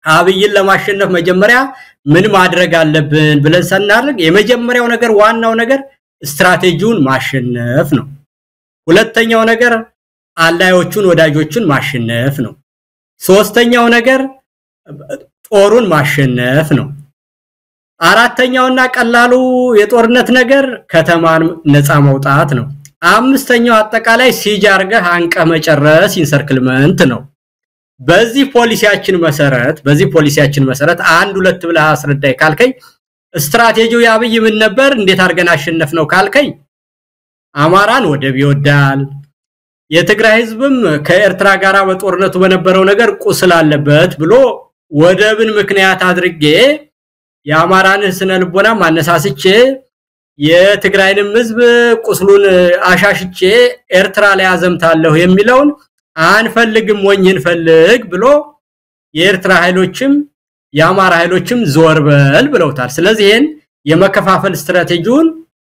አብይን ለማሸነፍ መጀመሪያ ምን ማድረግ አለብን ብለን ሰናርግ የመጀመሪያው ነገር ዋናው ነገር ስትራቴጂውን ማሸነፍ ነው። ሁለተኛው ነገር አላዮቹን ወዳጆቹን ማሸነፍ ነው። ሶስተኛው ነገር ጦሩን ማሸነፍ ነው። አራተኛውና ቀላሉ የጦርነት ነገር ከተማን ነፃ ማውጣት ነው። አምስተኛው አጠቃላይ ሲጃርገህ አንቀ መጨረስ ኢንሰርክልመንት ነው። በዚህ ፖሊሲያችን መሰረት አንድ ሁለት ብለህ አስረዳይ ካልከኝ ስትራቴጂው ያብይ ምን ነበር እንዴት አርገን አሸነፍ ነው ካልከኝ አማራን ወደብ ይወዳል የትግራይ ህዝብም ከኤርትራ ጋራ በጦርነቱ በነበረው ነገር ቁስል አለበት ብሎ ወደብን ምክንያት አድርጌ የአማራን ስነ ልቦና ማነሳስቼ የትግራይንም ህዝብ ቁስሉን አሻሽቼ ኤርትራ ላይ አዘምታለሁ የሚለውን አንፈልግም ወኝን ፈልግ ብሎ የኤርትራ ኃይሎችም የአማራ ኃይሎችም ዞርበል ብለውታል። ስለዚህ ይሄን የመከፋፈል ስትራቴጂውን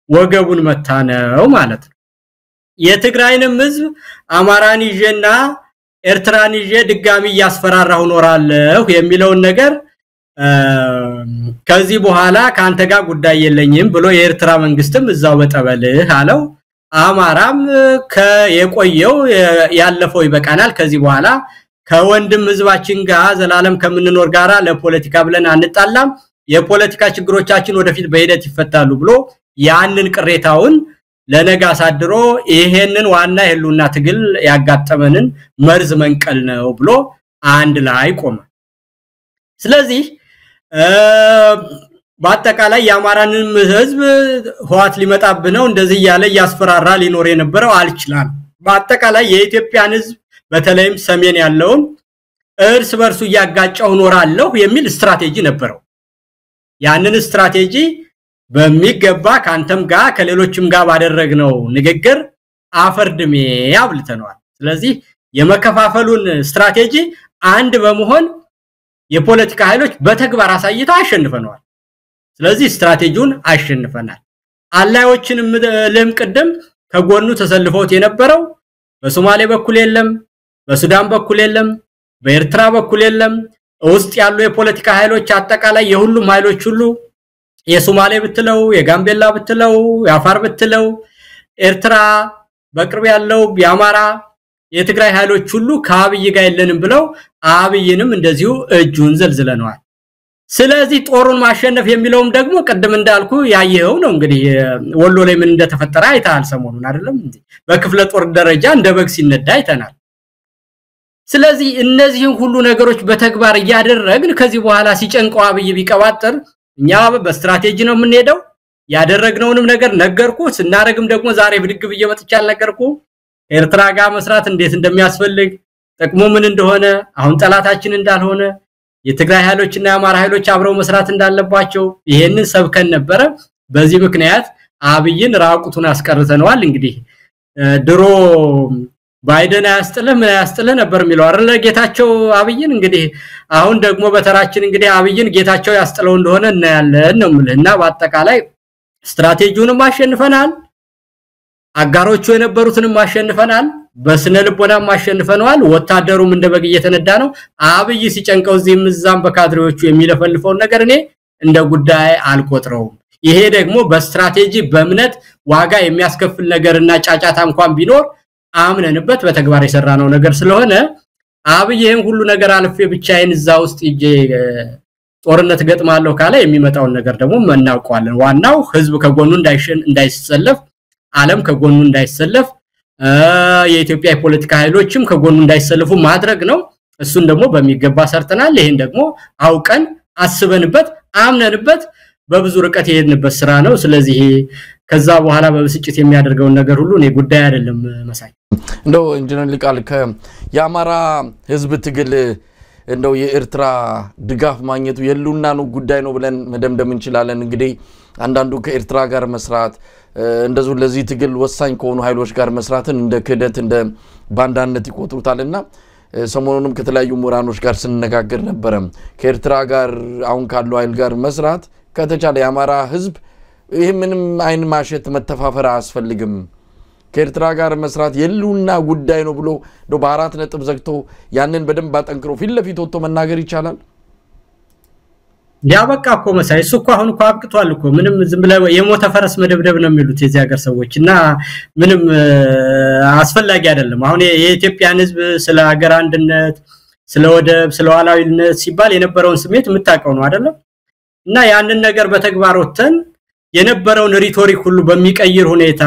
ወገቡን መታነው ማለት ነው። የትግራይንም ህዝብ አማራን ይዤና ኤርትራን ይዤ ድጋሚ ያስፈራራው ኖራለሁ የሚለውን ነገር ከዚህ በኋላ ካንተ ጋር ጉዳይ የለኝም ብሎ የኤርትራ መንግስትም እዛው በጠበልህ አለው። አማራም ከየቆየው ያለፈው ይበቃናል ከዚህ በኋላ ከወንድም ህዝባችን ጋር ዘላለም ከምንኖር ጋራ ለፖለቲካ ብለን አንጣላም የፖለቲካ ችግሮቻችን ወደፊት በሂደት ይፈታሉ ብሎ ያንን ቅሬታውን ለነጋ አሳድሮ ይሄንን ዋና የህሉና ትግል ያጋጠመንን መርዝ መንቀል ነው ብሎ አንድ ላይ ቆመ። ስለዚህ በአጠቃላይ የአማራንም ህዝብ ህዋት ሊመጣብ ነው እንደዚህ ያለ ያስፈራራ ሊኖር የነበረው አልችላል። በአጠቃላይ የኢትዮጵያን ህዝብ በተለይም ሰሜን ያለውን እርስ በርሱ ያጋጫው ኖራለሁ የሚል ስትራቴጂ ነበረው። ያንን ስትራቴጂ በሚገባ ካንተም ጋር ከሌሎችም ጋር ባደረግነው ንግግር አፈርድሜ ያብልተናል። ስለዚህ የመከፋፈሉን ስትራቴጂ አንድ በመሆን የፖለቲካ ኃይሎች በተግባር አሳይተው አሸንፈናል። ስለዚህ ስትራቴጂውን አሸንፈናል። አላዮችንም ለምቀደም ከጎኑ ተሰልፈውት የነበረው በሶማሌ በኩል የለም በሱዳን በኩል የለም በኤርትራ በኩል የለም ውስጥ ያሉ የፖለቲካ ኃይሎች አጠቃላይ የሁሉም ኃይሎች ሁሉ የሶማሌ ብትለው የጋምቤላ ብትለው የአፋር ብትለው ኤርትራ በቅርብ ያለው የአማራ የትግራይ ኃይሎች ሁሉ ከአብይ ጋር የለንም ብለው አብይንም እንደዚሁ እጁን ዘልዝለናል። ስለዚህ ጦሩን ማሸነፍ የሚለውም ደግሞ ቀደም እንዳልኩ ያየው ነው። እንግዲህ ወሎ ላይ ምን እንደተፈጠረ አይታል ሰሞኑን አይደለም እንዴ በክፍለ ጦር ደረጃ እንደበግ ሲነዳ አይተናል። ስለዚህ እነዚህን ሁሉ ነገሮች በተግባር ያደረግን ከዚህ በኋላ ሲጨንቀው አብይ ቢቀባጥር እኛ በስትራቴጂ ነው የምንሄደው ያደረግነውንም ነገር ነገርኩ ስናረግም ደግሞ ዛሬ ብድግ በየመጥቻል ነገርኩ ኤርትራ ጋር መስራት እንዴት እንደሚያስፈልግ ጥቅሙ ምን እንደሆነ አሁን ጠላታችን እንዳልሆነ የትግራይ ኃይሎችና የአማራ ኃይሎች አብረው መስራት እንዳለባቸው ይሄንን ሰብከን ነበር። በዚህ ምክንያት አብይን ራቁቱን አስቀርተናል። እንግዲህ ድሮ ባይደን ያስጥለ ነበር የሚለው አይደለ ጌታቸው አብይን እንግዲህ አሁን ደግሞ በተራችን እንግዲህ አብይን ጌታቸው ያስጥለው እንደሆነ እናያለን ነው ምልና በአጠቃላይ ስትራቴጂውንም አሸንፈናል አጋሮቹ የነበሩትንም አሸንፈናል በስነ ልቦናም አሸንፈናል ወታደሩም እንደበግ እየተነዳ ነው። አብይ ሲጨንቀው እዚህም እዛም በካድሬዎቹ የሚለፈልፈው ነገር እኔ እንደ ጉዳይ አልቆጥረውም። ይሄ ደግሞ በስትራቴጂ በእምነት ዋጋ የሚያስከፍል ነገርና ጫጫታ እንኳን ቢኖር አምነንበት በተግባር የሰራነው ነገር ስለሆነ አብይ ይሄን ሁሉ ነገር አልፌ ብቻዬን እዛ ውስጥ ይጄ ጦርነት ገጥማለሁ ካለ የሚመጣው ነገር ደግሞ እናውቀዋለን። ዋናው ህዝብ ከጎኑ እንዳይሰለፍ ዓለም ከጎኑ እንዳይሰለፍ የኢትዮጵያ ፖለቲካ ኃይሎችም ከጎኑ እንዳይሰለፉ ማድረግ ነው። እሱን ደግሞ በሚገባ ሰርተናል ይሄን ደግሞ አውቀን አስበንበት አምነንበት በብዙ ርቀት የሄድንበት ስራ ነው ስለዚህ ከዛ በኋላ በብስጭት የሚያደርገው ነገር ሁሉ ነው ጉዳይ አይደለም መሳይ እንደው ኢንጂነር ሊቃል የአማራ ህዝብ ትግል እንደው የኤርትራ ድጋፍ ማግኘቱ የሉና ነው ጉዳይ ነው ብለን መደምደም እንችላለን እንግዲህ አንዳንዱ ከኤርትራ ጋር መስራት እንደዚህ ለዚህ ትግል ወሳኝ ከሆኑ ኃይሎች ጋር መስራትን እንደ ክህደት እንደ ባንዳነት ይቆጥሩታልና ሰሞኑንም ከተለያዩ ምሁራኖች ጋር ስንነጋገር ነበር ከኤርትራ ጋር አሁን ካለው ኃይል ጋር መስራት ከተቻለ የአማራ ህዝብ ይሄ ምንም አይን ማሸት መተፋፈር አያስፈልግም ከኤርትራ ጋር መስራት የሉና ጉዳይ ነው ብሎ ዶ በአራት ነጥብ ዘግቶ ያንን በደንብ አጠንክሮ ፊት ለፊት ወጥቶ መናገር ይቻላል ያበቃ እኮ መሳይ እሱ እኮ አሁን እኮ አብቅቷል እኮ ምንም ዝም ብለው የሞተ ፈረስ መደብደብ ነው የሚሉት የዚህ ሀገር ሰዎችና ምንም አስፈላጊ አይደለም አሁን የኢትዮጵያን ህዝብ ስለ ሀገር አንድነት ስለ ወደብ ስለ ሉዓላዊነት ሲባል የነበረውን ስሜት የምታውቀው ነው አይደል እና ያንን ነገር በተግባር ወጥተን የነበረውን ሪቶሪክ ሁሉ በሚቀይር ሁኔታ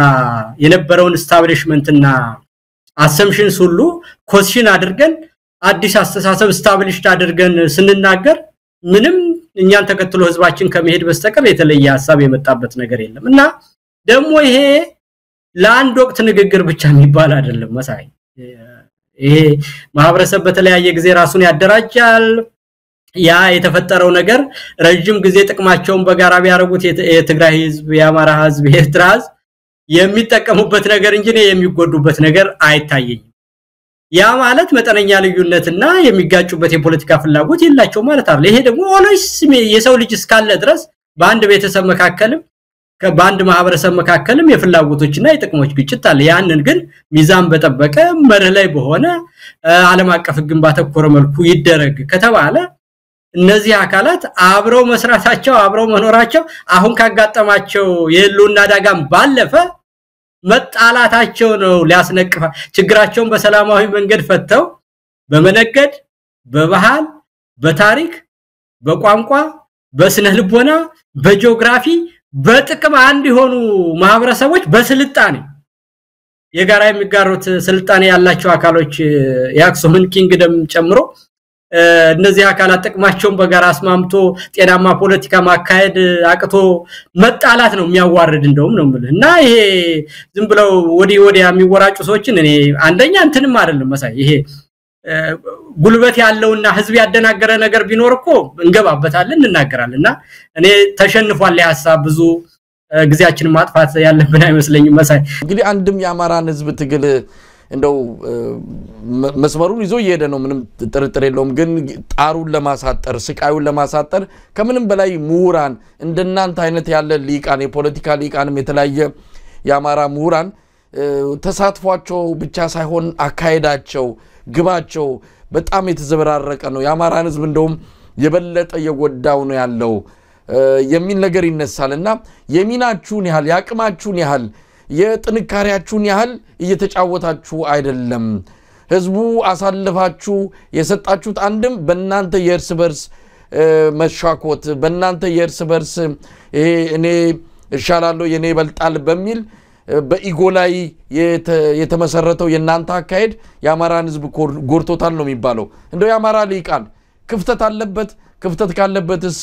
የነበረውን ስታብሊሽመንትና አሰምፕሽንስ ሁሉ ኮስሽን አድርገን አዲስ አስተሳሰብ ስታብሊሽድ አድርገን ስንናገር ምንም እኛን ተከትሎ ህዝባችን ከመሄድ በስተቀር የተለየ ሐሳብ የመጣበት ነገር የለም እና ደግሞ ይሄ ለአንድ ወቅት ንግግር ብቻ የሚባል አይደለም መሳይ ይሄ ማህበረሰብ በተለያየ ጊዜ ራሱን ያደራጃል ያ የተፈጠረው ነገር ረጅም ጊዜ ጥቅማቸውን በጋራ ቢያረጉት የትግራይ ህዝብ የአማራ ህዝብ የኤርትራ ህዝብ የሚጠቀሙበት ነገር እንጂ የሚጎዱበት ነገር አይታየኝም ያ ማለት መጠነኛ ልዩነትና የሚጋጩበት የፖለቲካ ፍላጎት የላቸው ማለት አይደል ይሄ ደግሞ ኦልዌይስ የሰው ልጅ እስካለ ድረስ በአንድ ቤተሰብ መካከልም በአንድ ማህበረሰብ መካከልም የፍላጎቶችና የጥቅሞች ግጭት አለ ያንን ግን ሚዛን በጠበቀ መርህ ላይ በሆነ ዓለም አቀፍ ግንባ ተኮረ መልኩ ይደረግ ከተባለ እነዚህ አካላት አብረው መስራታቸው አብረው መኖራቸው አሁን ካጋጠማቸው የሉና ዳጋም ባለፈ መጣላታቸው ነው ሊያስነቅፋ ችግራቸውን በሰላማዊ መንገድ ፈተው በመነገድ በባህል በታሪክ በቋንቋ በስነ ልቦና በጂኦግራፊ በጥቅም አንድ የሆኑ ማህበረሰቦች በስልጣኔ የጋራ የሚጋሩት ስልጣኔ ያላቸው አካሎች ያክሱምን ኪንግደም ጨምሮ እነዚህ አካላት ጥቅማቸውን በጋራ አስማምቶ ጤናማ ፖለቲካ ማካሄድ አቅቶ መጣላት ነው የሚያዋርድ እንደውም ነው ማለት እና ይሄ ዝም ብለው ወዲያ የሚወራጩ ሰዎችን እኔ አንደኛ እንትንም አይደለም መሳይ ይሄ ጉልበት ያለውና ህዝብ ያደናገረ ነገር ቢኖር እኮ እንገባበታለን እንናገራለንና እኔ ተሸንፏል የሐሳብ ብዙ ግዚያችንን ማጥፋት ያለብን አይመስለኝም መሳይ እንግዲህ አንድም የአማራን ህዝብ ትግል እንደው መስመሩን ይዞ እየሄደ ነው ምንም ጥርጥር የለውም ግን ጣሩን ለማሳጠር ስቃዩን ለማሳጠር ከምንም በላይ ምሁራን እንደናንተ አይነት ያለ ሊቃን የፖለቲካ ሊቃንም የተለያየ የአማራ ምሁራን ተሳትፏቸው ብቻ ሳይሆን አካሄዳቸው ግባቸው በጣም የተዘበራረቀ ነው የአማራን ህዝብ እንደውም የበለጠ የጎዳው ነው ያለው የሚል ነገር ይነሳልና የሚናችሁን ያህል ያቅማችሁን ያህል የጥንካሬያችሁን ያህል እየተጫወታችሁ አይደለም ህዝቡ አሳልፋችሁ የሰጣችሁት አንድም በእናንተ የእርስ በርስ መሻኮት በእናንተ የእርስ በርስ እኔ እሻላለሁ የኔ ይበልጣል በሚል በኢጎ ላይ የተመሰረተው የናንተ አካሄድ የአማራን ህዝብ ጎርቶታል ነው የሚባለው እንደው የአማራ ሊቃን ክፍተት አለበት ክፍተት ካለበትስ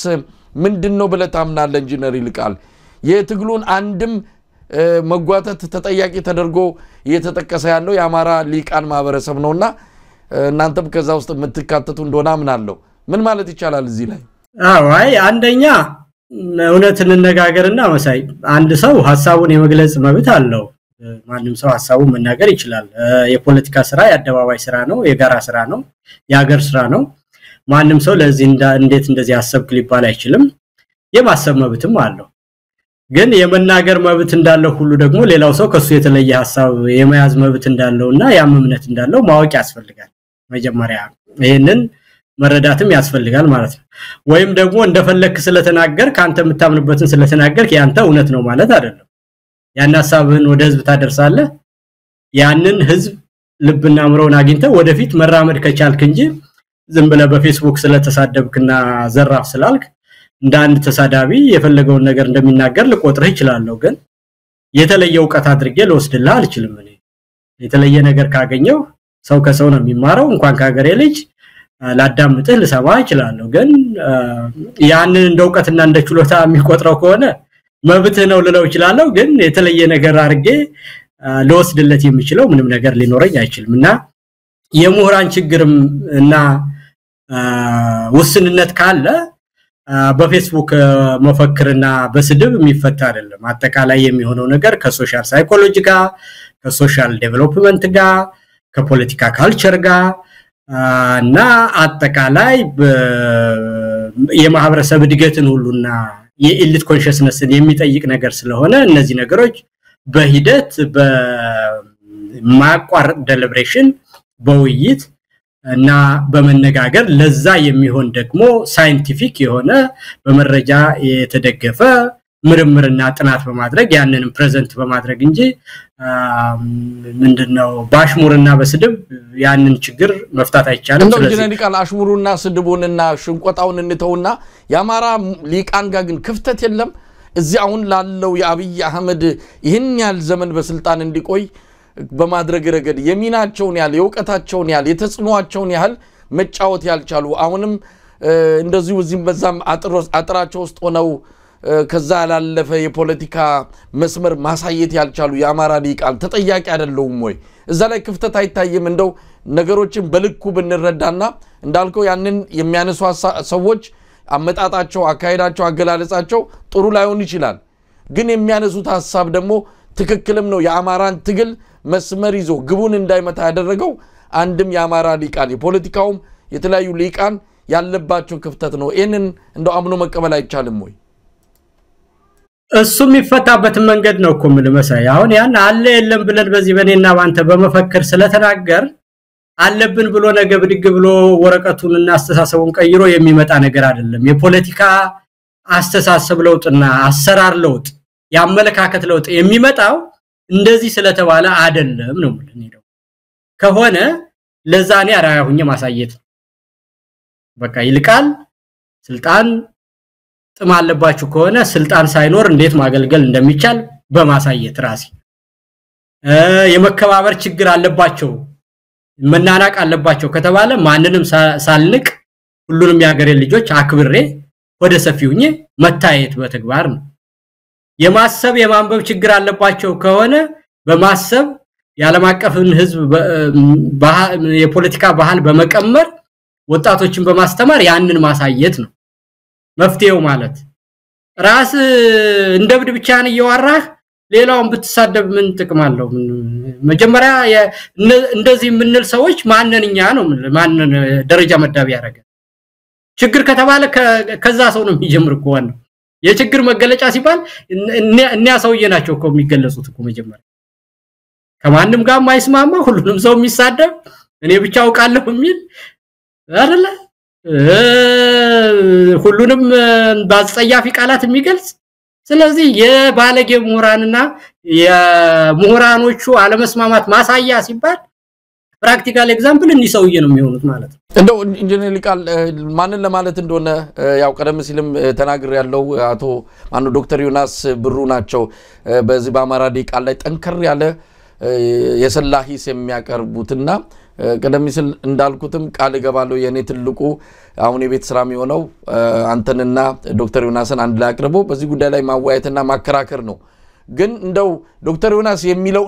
ምንድነው ብለ ታምናለህ ኢንጂነር ይልቃል የትግሉን አንድም መጓተት ተጠያቂ ተደርጎ እየተጠቀሰ ያለው የአማራ ሊቃን ማህበረሰብ ነውና እናንተም ከዛ ውስጥ የምትካተቱ እንደሆነ አምናለሁ ምን ማለት ይቻላል እዚህ ላይ አይ አንደኛ እውነትን እንነጋገርና መሳይ አንድ ሰው ሐሳቡን የመግለጽ መብት አለው ማንንም ሰው ሐሳቡን መናገር ይችላል የፖለቲካ ስራ የአደባባይ ስራ ነው የጋራ ስራ ነው የሀገር ስራ ነው ማንንም ሰው ለዚህ እንዴት እንደዚህ አሰብክ ሊባል አይችልም የማሰብ መብትም አለው ግን የመናገር መብት እንዳለው ሁሉ ደግሞ ሌላው ሰው ከሱ የተለየ ሐሳብ የመያዝ መብት እንዳለውና ያመምነት እንዳለው ማወቅ ያስፈልጋል መጀመሪያ ይሄንን መረዳትም ያስፈልጋል ማለት ነው ወይም ደግሞ እንደፈለክ ስለተናገር ካንተ የምታምንበትን ስለተናገርክ ያንተ እውነት ነው ማለት አይደለም ያን ሐሳብን ወደ ህዝብ ታደርሳለህ ያንን ህዝብ ልብና አምሮን አግኝተህ ወደፊት መራመድ ከቻልክ እንጂ ዝም ብለህ በፌስቡክ ስለተሳደብክና ዘራፍ ስላልክ እንደ አንድ ተሳዳቢ የፈለገውን ነገር እንደሚናገር ልቆጥርህ ይችላልው ግን የተለየ ዕውቀት አድርጌ ለወስድልህ አልችልም እኔ የተለየ ነገር ካገኘው ሰው ከሰው ነው የሚማረው እንኳን ካገሬ ልጅ ላዳምጥህ ልሰማ እችላለሁ ግን ያንን እንደ ዕውቀትና እንደ ችሎታ የሚቆጥረው ከሆነ መብትህ ነው ልለው እችላለሁ ግን የተለየ ነገር አርጌ ለወስድለት የሚችለው ምንም ነገር ሊኖረኝ አይችልምና የምሁራን ችግርም እና ውስንነት ካለ በፌስቡክ መፈክርና በስድብ የሚፈታ አይደለም አጠቃላይ የሚሆነው ነገር ከሶሻል ሳይኮሎጂ ጋር ከሶሻል ዴቨሎፕመንት ጋር ከፖለቲካ ካልቸር ጋር እና አጠቃላይ የማህበረሰብ እድገትን ሁሉና የኤሊት ኮንሽስነስን የሚጠይቅ ነገር ስለሆነ እነዚህ ነገሮች በሂደት በማቋረጥ ዴሊብሬሽን በውይይት እና በመነጋገር ለዛ የሚሆን ደግሞ ሳይንቲፊክ የሆነ በመረጃ የተደገፈ ምርምርና ጥናት በማድረግ ያንንም ፕሬዘንት በማድረግ እንጂ ምንድነው ባሽሙርና በስድብ ያንን ችግር መፍታት አይቻልም ስለዚህ እንደዚህ ቃል አሽሙሩና ስድቡንና ሽንቆጣውን እንተውና ያማራ ሊቃን ጋር ግን ክፍተት የለም እዚህ አሁን ላለው የአብይ አህመድ ይህን ያህል ዘመን በስልጣን እንዲቆይ በማድረግ ረገድ የሚናቸውን ያህል የውቀታቸውን ያህል የተጽኗቸውን ያህል መጫወት ያልቻሉ አሁንም እንደዚሁ እዚህም በዛም አጥራቸው ውስጥ ሆነው ከዛ ያላለፈ የፖለቲካ መስመር ማሳየት ያልቻሉ የአማራ ሊቃን ተጠያቂ አይደሉም ወይ እዛ ላይ ክፍተት አይታየም እንደው ነገሮችን በልኩ ብንረዳና እንዳልከው ያንን የሚያነሱ ሰዎች አመጣጣቸው አካሄዳቸው አገላለጻቸው ጥሩ ላይሆን ይችላል ግን የሚያነሱት ሐሳብ ደግሞ ትክክልም ነው የአማራን ትግል መስመር ይዞ ግቡን እንዳይመታ ያደረገው አንድም የአማራ ሊቃን የፖለቲካውም የተለያዩ ሊቃን ያለባቸው ክፍተት ነው ይሄንን እንደው አምኖ መቀበል አይቻልም ወይ እሱም ይፈታበት መንገድ ነው እኮ ምን መሳይ አሁን ያን አለ የለም ብለን በዚህ በኔና ባንተ በመፈከር ስለተናገር አለብን ብሎ ነገ ብድግ ብሎ ወረቀቱንና አስተሳሰቡን ቀይሮ የሚመጣ ነገር አይደለም የፖለቲካ አስተሳሰብ ለውጥና አሰራር ለውጥ ያመለካከት ለውጥ የሚመጣው እንደዚህ ስለተባለ አይደለም ነው ምንድነው ከሆነ ለዛኔ አራያሁኝ ማሳየት በቃ ይልቃል ስልጣን ጥም አለባችሁ ከሆነ ስልጣን ሳይኖር እንዴት ማገልገል እንደሚቻል በማሳየት ራሲ የመከባበር ችግር አለባቸው መናናቅ አለባቸው ከተባለ ማንንም ሳልንቅ ሁሉንም ያገሬ ልጆች አክብሬ ወደ ሰፊውኝ መታየት በተግባር ነው የማሰብ የማንበብ ችግር አለባቸው ከሆነ በማሰብ ያለማቀፍን ህዝብ የፖለቲካ ባህል በመቀመር ወጣቶችን በማስተማር ያንን ማሳየት ነው መፍትሄው ማለት ራስ እንደብድ ብቻን እየዋራህ ሌላውን ብትሳደብ ምን ጥቅም አለው መጀመሪያ እንደዚህ ምንል ሰዎች ማንነኛ ነው ማንን ደረጃ መዳብ ያደረገ ችግር ከተባለ ከዛ ሰው ነው የሚጀምር ቆን የችግር መገለጫ ሲባል እኛ ሰውዬ ናቸው እኮ የሚገለጹት እኮ መጀመሪያ ከማንንም ጋር ማይስማማ ሁሉንም ሰው የሚሳደብ እኔ ብቻ አውቃለሁ የሚል አይደለ ሁሉንም ባጸያፊ ቃላት የሚገልጽ ስለዚህ የባለጌ ምሁራንና የምሁራኖቹ አለመስማማት ማሳያ ሲባል ፕራክቲካል ኤግዛምፕል እንዲ ሰውዬ ነው የሚሆኑት ማለት ነው እንደው ኢንጂነር ሊቃል ማንን ለማለት እንደሆነ ያው ቀደም ሲልም ተናግር ያለው አቶ ማኑ ዶክተር ዮናስ ብሩ ናቸው በዚህ በአማራ ሊቃል ላይ ጠንከር ያለ የሰላሂስ የሚያቀርቡትና ቀደም ሲል እንዳልኩትም ቃል ገባለው የኔ ትልቁ አሁን የቤት ስራም የሆነው አንተንና ዶክተር ዮናስን አንድ ላይ አቅርቦ በዚህ ጉዳይ ላይ ማዋየትና ማከራከር ነው ግን እንደው ዶክተር ዮናስ የሚለው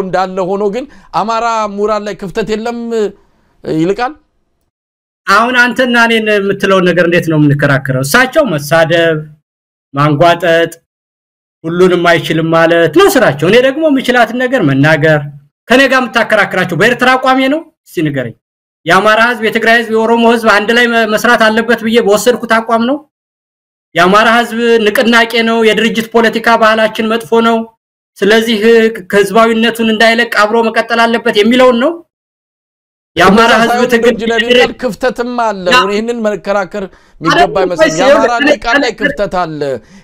እንዳለ ሆኖ ግን አማራ ሙራል ላይ ክፍተት የለም ይልቃል አሁን አንተና እኔን የምትለው ነገር እንዴት ነው የምንከራከረው እሳቸው መሳደብ ማንጓጠጥ ሁሉንም አይችልም ማለት ነው ስራቸው እኔ ደግሞ ምችላትን ነገር መናገር ከነጋ መታከራከራቸው በኤርትራ አቋሜ ነው እስቲ ንገረኝ የአማራ ህዝብ የትግራይ ህዝብ የኦሮሞ ህዝብ አንድ ላይ መስራት አለበት ብዬ በወሰድኩት አቋም ነው የአማራ ህዝብ ንቅናቄ ነው የድርጅት ፖለቲካ ባህላችን መጥፎ ነው ስለዚህ ህዝባዊነቱን እንዳይለቅ አብሮ መቀጠል አለበት የሚለው ነው የአማራ ህዝብ ትግል ክፍተትም አለ ይሄንን መከራከር የሚገባ ይመስል የአማራ ሊቃን ላይ ክፍተት አለ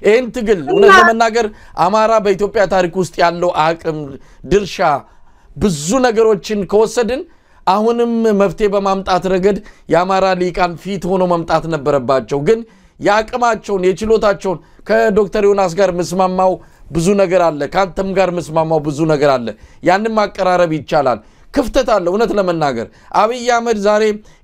ይሄን ትግል እውነት ለመናገር አማራ በኢትዮጵያ ታሪክ ውስጥ ያለው አቅም ድርሻ ብዙ ነገሮችን ከወሰድን አሁንም መፍትሄ በማምጣት ረገድ የአማራ ሊቃን ፊት ሆኖ መምጣት ነበረባቸው ግን ያቅማቸውን የችሎታቸውን ከዶክተር ዮናስ ጋር መስማማው ብዙ ነገር አለ ካንተም ጋር መስማማው ብዙ ነገር አለ ያንን ማቀራረብ ይቻላል ክፍተት አለ እውነት ለመናገር አብይ አህመድ ዛሬ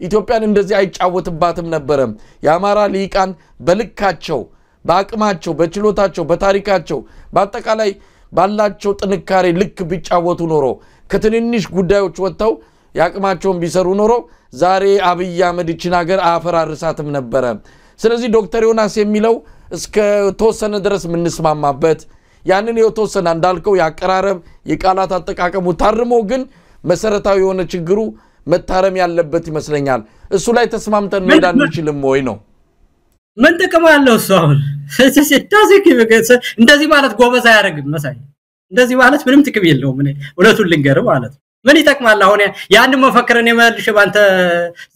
ኢትዮጵያን እንደዚህ አይጫወትባትም ነበር የአማራ ሊቃን በልካቸው በአቅማቸው በችሎታቸው በታሪካቸው በአጠቃላይ ባላቸው ጥንካሬ ልክ ቢጫወቱ ኖሮ ከትንንሽ ጉዳዮች ወጥተው ያቅማቸውን ቢሰሩ ኖሮ ዛሬ አብይ አህመድ እቺን ሀገር አፈራርሳትም ነበር ስለዚህ ዶክተር ዮናስ የሚለው እስከ ተወሰነ ድረስ ምንስማማበት ያንን የተወሰነ እንዳልከው ያቀራረብ የቃላት አጠቃቀሙ ታርሞ ግን መሰረታዊ የሆነ ችግሩ መታረም ያለበት ይመስለኛል እሱ ላይ ተስማምተን መሄድ አንችልም ወይ ነው ምን ጥቅም አለው ሰው እንደዚህ ማለት ጎበዝ አያረግም መሳይ እንደዚህ ማለት ምንም ጥቅም የለውም እውነቱን ልንገር ማለት ምን ይጠቅማል አሁን ያን መፈክረን የማልሽ ባንተ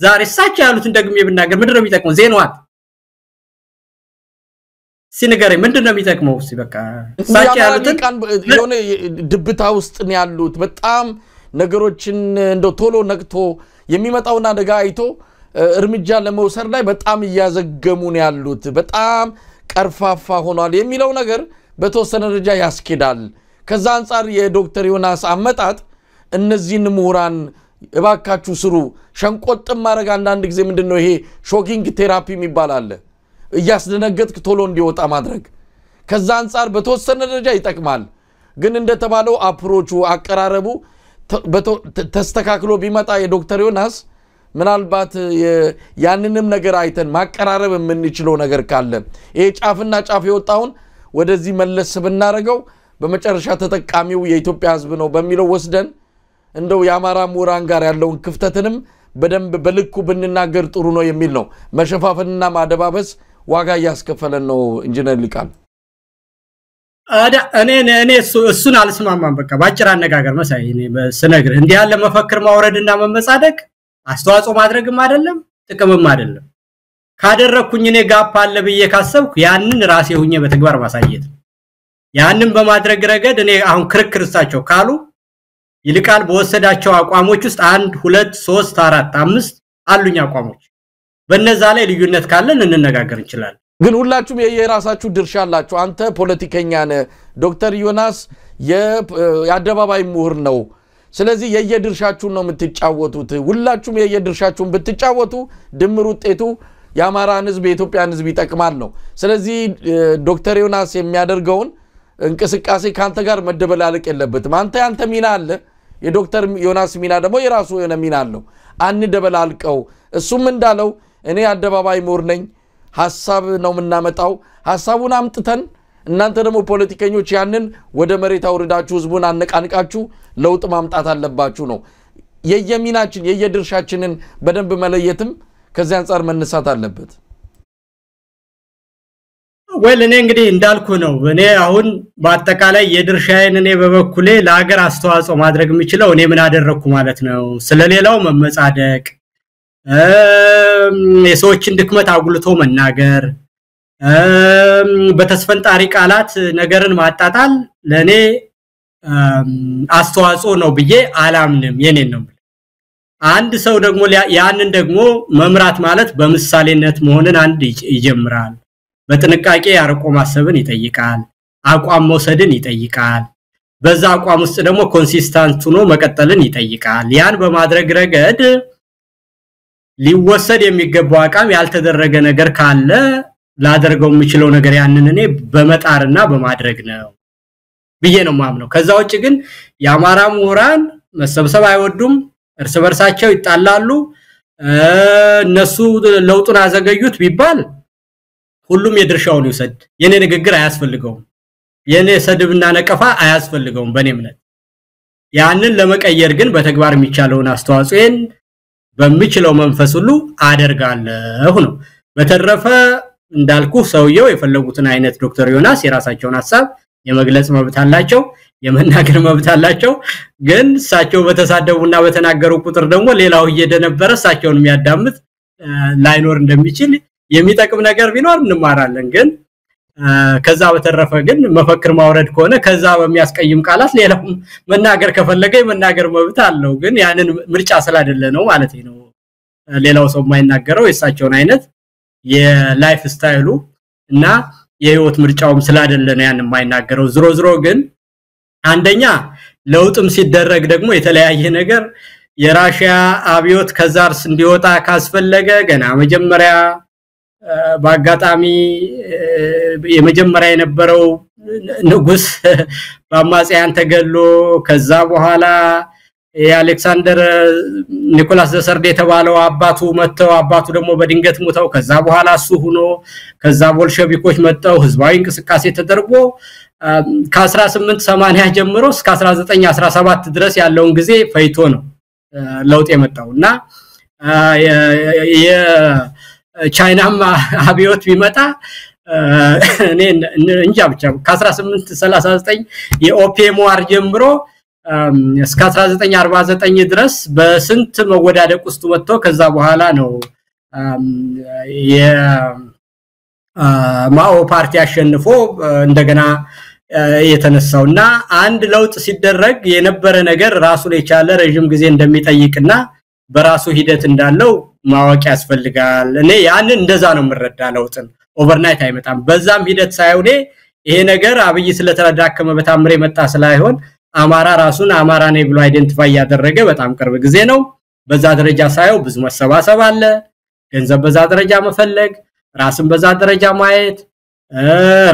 ዛሬ ሳች ያሉት እንደግም ይብናገር ምንድነው የሚጠቅመው ዜናዋት ሲነገረኝ ምንድነው የሚጠቅመው እሺ በቃ ሳች ያሉት የሆነ ድብታ ውስጥ ነው ያሉት በጣም ነገሮችን እንደ ቶሎ ነቅቶ የሚመጣውና አደጋ አይቶ እርምጃ ለመውሰድ ላይ በጣም ያዘገሙ ነው ያሉት በጣም ቀርፋፋ ሆኗል የሚለው ነገር በተወሰነ ደረጃ ያስኬዳል ከዛ አንፃር የዶክተር ዮናስ አመጣጥ እነዚህን ምሁራን እባካችሁ ስሩ ሸንቆጥም ማረጋ አንዳንድ ጊዜ ምንድነው ይሄ ሾኪንግ ቴራፒ የሚባል አለ እያስደነገጥክ ቶሎ እንዲወጣ ማድረግ ከዛ አንፃር በተወሰነ ደረጃ ይጠቅማል ግን እንደተባለው አፕሮቹ አቀራረቡ ተስተካክሎ ቢመጣ የዶክተር ዮናስ ምናልባት ያንንም ነገር አይተን ማቀራረብ የምንችለው ነገር ካለ ይሄ ጫፍና ጫፍ የወጣውን ወደዚህ መለስ ብናረጋው በመጨረሻ ተጠቃሚው የኢትዮጵያ ህዝብ ነው በሚለው ወስደን እንደው ያማራ ሙራን ጋር ያለውን ክፍተትንም በደንብ በልኩ ብንናገር ጥሩ ነው የሚል ነው መሸፋፈንና ማደባበስ ዋጋ ያስከፈለን ነው ኢንጂነር ሊቃል እኔ እሱን አልስማማም በቃ ባጭር አነጋገር መሳይ እኔ በስነግር እንዲህ ያለ መፈክር ማውረድና መመጻደቅ አስተዋጽኦ ማድረግም አይደለም ጥቅምም አይደለም ካደረኩኝ እኔ ጋፕ አለ በየ ካሰብኩ ያንን ራሴ ሆኜ በተግባር ማሳየት ያንን በማድረግ ረገድ እኔ አሁን ክርክርሳቸው ካሉ ይልቃል በወሰዳቸው አቋሞች ውስጥ 1 2 3 4 5 አሉኝ አቋሞች በእነዛ ላይ ልዩነት ካለን እንነጋገር እንችላለን ግን ሁላችሁም የራሳችሁ ድርሻ አላችሁ አንተ ፖለቲከኛ ነህ ዶክተር ዮናስ የአደባባይ ምሁር ነው ስለዚህ የየድርሻችሁን ነው የምትጫወቱት ሁላችሁም የየድርሻችሁን ብትጫወቱ ድምር ውጤቱ ያማራን ህዝብ የኢትዮጵያን ህዝብ ይጠቅማል ነው ስለዚህ ዶክተር ዮናስ የሚያደርገውን እንቅስቃሴ ካንተ ጋር መደበላለቅ የለበትም አንተ ሚና አለ የዶክተር ዮናስ ሚና ደግሞ የራሱ የሆነ ሚና አለው አንደበላልቀው እሱም እንዳለው እኔ አደባባይ ምሁር ነኝ ሐሳብ ነው ምናመጣው ሐሳቡን አምጥተን እናንተ ደግሞ ፖለቲከኞች ያንን ወደ መሬት አውርዳችሁ ህዝቡን አነቃንቃችሁ ለውጥ ማምጣት አለባችሁ ነው የየሚናችን የየድርሻችንን በደንብ መለየትም ከዚያ አንፃር መነሳት አለበት ወለኔ እንግዲህ እንዳልኩ ነው እኔ አሁን በአጠቃላይ የድርሻዬን እኔ በበኩሌ ለሀገር አስተዋጽኦ ማድረግ የምችለው እኔ ምን አደረኩ ማለት ነው ስለሌላው መመጻደቅ የሰዎችን ድክመት አጉልቶ መናገር በተስፈንጣሪ ቃላት ነገርን ማጣጣል ለኔ አስተዋጽኦ ነው ብዬ አላምንም የኔን ነው አንድ ሰው ደግሞ ያንን ደግሞ መምራት ማለት በምሳሌነት መሆንን አንድ ይጀምራል በጥንቃቄ ያርቆ ማሰብን ይጠይቃል አቋም መውሰድን ይጠይቃል በዛ አቋም ውስጥ ደግሞ ኮንሲስታንት ሆኖ መቀጠልን ይጠይቃል ያን በማድረግ ረገድ ሊወሰድ የሚገባው አቋም ያልተደረገ ነገር ካለ ላደርገው የምችለው ነገር ያንን እኔ በመጣርና በማድረግ ነው ብዬ ነው ማምነው ከዛ ውጪ ግን ያማራ ምሁራን መሰብሰብ አይወዱም እርስ በርሳቸው ይጣላሉ እነሱ ለውጡን አዘገዩት ቢባል ሁሉም የድርሻውን ይወሰድ የኔ ንግግር አያስፈልገውም የኔ ሰድብና ነቀፋ አያስፈልገውም በኔ እምነት ያንን ለመቀየር ግን በተግባር የሚቻለውን አስተዋጽኦን በሚችለው መንፈስ ሁሉ አደርጋለሁ ነው በተረፈ እንዳልኩ ሰውየው የፈለጉትን አይነት ዶክተር ዮናስ የራሳቸውን ሐሳብ የመግለጽ መብት አላቸው የመናገር መብት አላቸው ግን ሳቸው በተሳደቡና በተናገሩ ቁጥር ደግሞ ሌላው እየደነበረ ሳቸውን የሚያዳምጥ ላይኖር እንደሚችል የሚጠቅም ነገር ቢኖር እንማራለን ግን ከዛ በተረፈ ግን መፈክር ማውረድ ከሆነ ከዛ በሚያስቀይም ቃላት ሌላው መናገር ከፈለገ የመናገር መብት አለው ግን ያንን ምርጫ ስላደለ ነው ማለት ነው ሌላው ሰው የማይናገረው የሳቸውን አይነት የላይፍ ስታይሉ እና የህይወት ምርጫውም ስላደለ ነው ያን የማይናገረው ዝሮ ግን አንደኛ ለውጥም ሲደረግ ደግሞ የተለያየ ነገር የራሺያ አብዮት ከዛርስ እንዲወጣ ካስፈለገ ገና መጀመሪያ በአጋጣሚ የመጀመሪያ የነበረው ንጉስ በአማጽያን ተገሎ ከዛ በኋላ የአሌክሳንደር ኒኮላስ ዘሰርዴ የተባለው አባቱ መተው አባቱ ደግሞ በድንገት ሞተው ከዛ በኋላ እሱ ሆኖ ከዛ ቦልሸቪኮች መተው ህዝባዊ እንቅስቃሴ ተደርጎ ከ1880 ጀምሮ እስከ 1917 ድረስ ያለውን ጊዜ ፈይቶ ነው ለውጥ የመጣውና የቻይናም አብዮት ቢመጣ እኔ እንጃ ብቻ ከ1839 የኦፒየም ዋር ጀምሮ እስከ 1949 ድረስ በስንት መወዳደቅ ውስጥ ወጥቶ ከዛ በኋላ ነው የማኦ ፓርቲ አሸንፎ እንደገና የተነሳውና አንድ ለውጥ ሲደረግ የነበረ ነገር ራሱን የቻለ ረጅም ጊዜ እንደሚጠይቅና በራሱ ሂደት እንዳለው ማወቅ ያስፈልጋል እኔ ያን እንደዛ ነው ምረዳ ለውጥን ኦቨርናይት አይመጣም በዛም ሂደት ሳይሆን ይሄ ነገር አብይ ስለተዳከመ በታምሬ መጣ ስላይሆን አማራ ራሱን አማራ ነኝ ብሎ አይደንቲፋይ ያደረገ በጣም ቅርብ ጊዜ ነው በዛ ደረጃ ሳይው ብዙ መሰባሰብ አለ ገንዘብ በዛ ደረጃ መፈለግ ራስን በዛ ደረጃ ማየት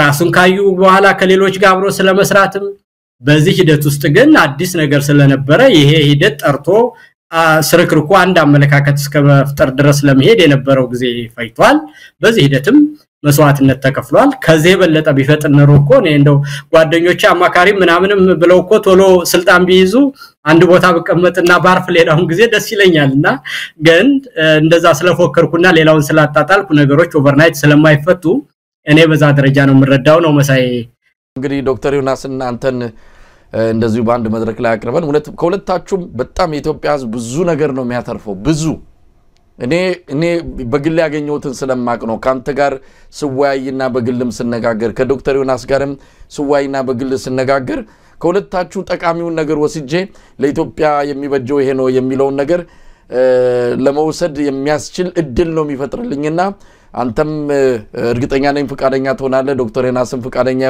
ራስን ካዩ በኋላ ከሌሎች ጋር አብሮ ስለመስራትም በዚህ ሂደት ውስጥ ግን አዲስ ነገር ስለነበረ ይሄ ሂደት ጠርቶ ስርክርኩ አንድ አመለካከት እስከመፍጠር ድረስ ለመሄድ የነበረው ጊዜ ፈይቷል በዚህ ሂደትም መስዋዕትነት ተከፍሏል ከዚህ በለጠ ቢፈጥን ነው እኮ ነው እንደው ጓደኞቼ አማካሪ ምናምንም ብለው እኮ ቶሎ ስልጣን ቢይዙ አንድ ቦታ በቀመጥና ባርፍ ሌላውን ጊዜ ደስ ይለኛልና ግን እንደዛ ስለፎከርኩና ሌላውን ስላጣጣልኩ ነገሮች ኦቨርናይት ስለማይፈቱ እኔ በዛ ደረጃ ነው ምረዳው ነው መሳይ እንግዲህ ዶክተር ዮናስና አንተን እንደዚሁ ባንድ መድረክ ላይ አቅርበን ከሁለታችሁም በጣም የኢትዮጵያ ህዝብ ብዙ ነገር ነው የሚያተርፈው ብዙ እኔ በግል ያገኘሁትን ስለማቅ ነው ካንተ ጋር ስዋይና በግልም ስነጋገር ከዶክተር ዮናስ ጋርም ስዋይና በግል ስነጋገር ከሁለታችሁ ጠቃሚውን ነገር ወስጄ ለኢትዮጵያ የሚበጀው ይሄ ነው የሚለውን ነገር ለመውሰድ የሚያስችል እድል ነው የሚፈጥርልኝና አንተም እርግጠኛ ነኝ ፍቃደኛ ትሆናለህ ዶክተር ዮናስም ፍቃደኛ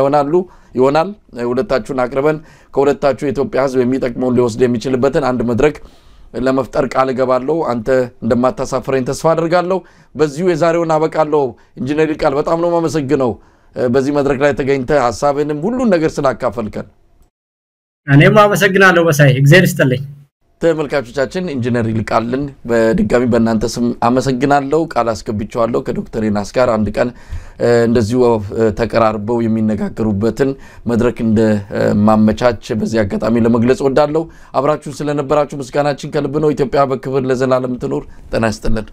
ይሆናል ሁለታችሁን አቅርበን ከሁለታችሁ የኢትዮጵያ ህዝብ የሚጠቅመውን ሊወስድ የሚችልበትን አንድ መድረክ ለመፍጠር ቃል ገባለሁ አንተ እንደማታሳፍረኝ ተስፋ አደርጋለሁ በዚሁ የዛሬውን አበቃለሁ ኢንጂነር ይልቃል በጣም ነው ማመሰግነው በዚህ መድረክ ላይ ተገኝተ ሐሳብንም ሁሉ ነገር ስላካፈልከን እኔም አመሰግናለሁ በሳይ እግዚአብሔር ይስጥልኝ ተመልካቾቻችን ኢንጂነር ይልቃልን በድጋሚ በእናንተ ስም አመሰግናለሁ ቃል አስገብቻለሁ ከዶክተር ዮናስ ጋር አንድ ቀን እንደዚሁ ተቀራርበው የሚነጋገሩበትን መድረክ እንደ ማመቻች በዚህ አጋጣሚ ለመግለጽ ወዳለሁ አብራችሁ ስለነበራችሁ ምስጋናችን ከልብ ነው ኢትዮጵያ በክብር ለዘላለም ትኖር ጤና ይስጥልን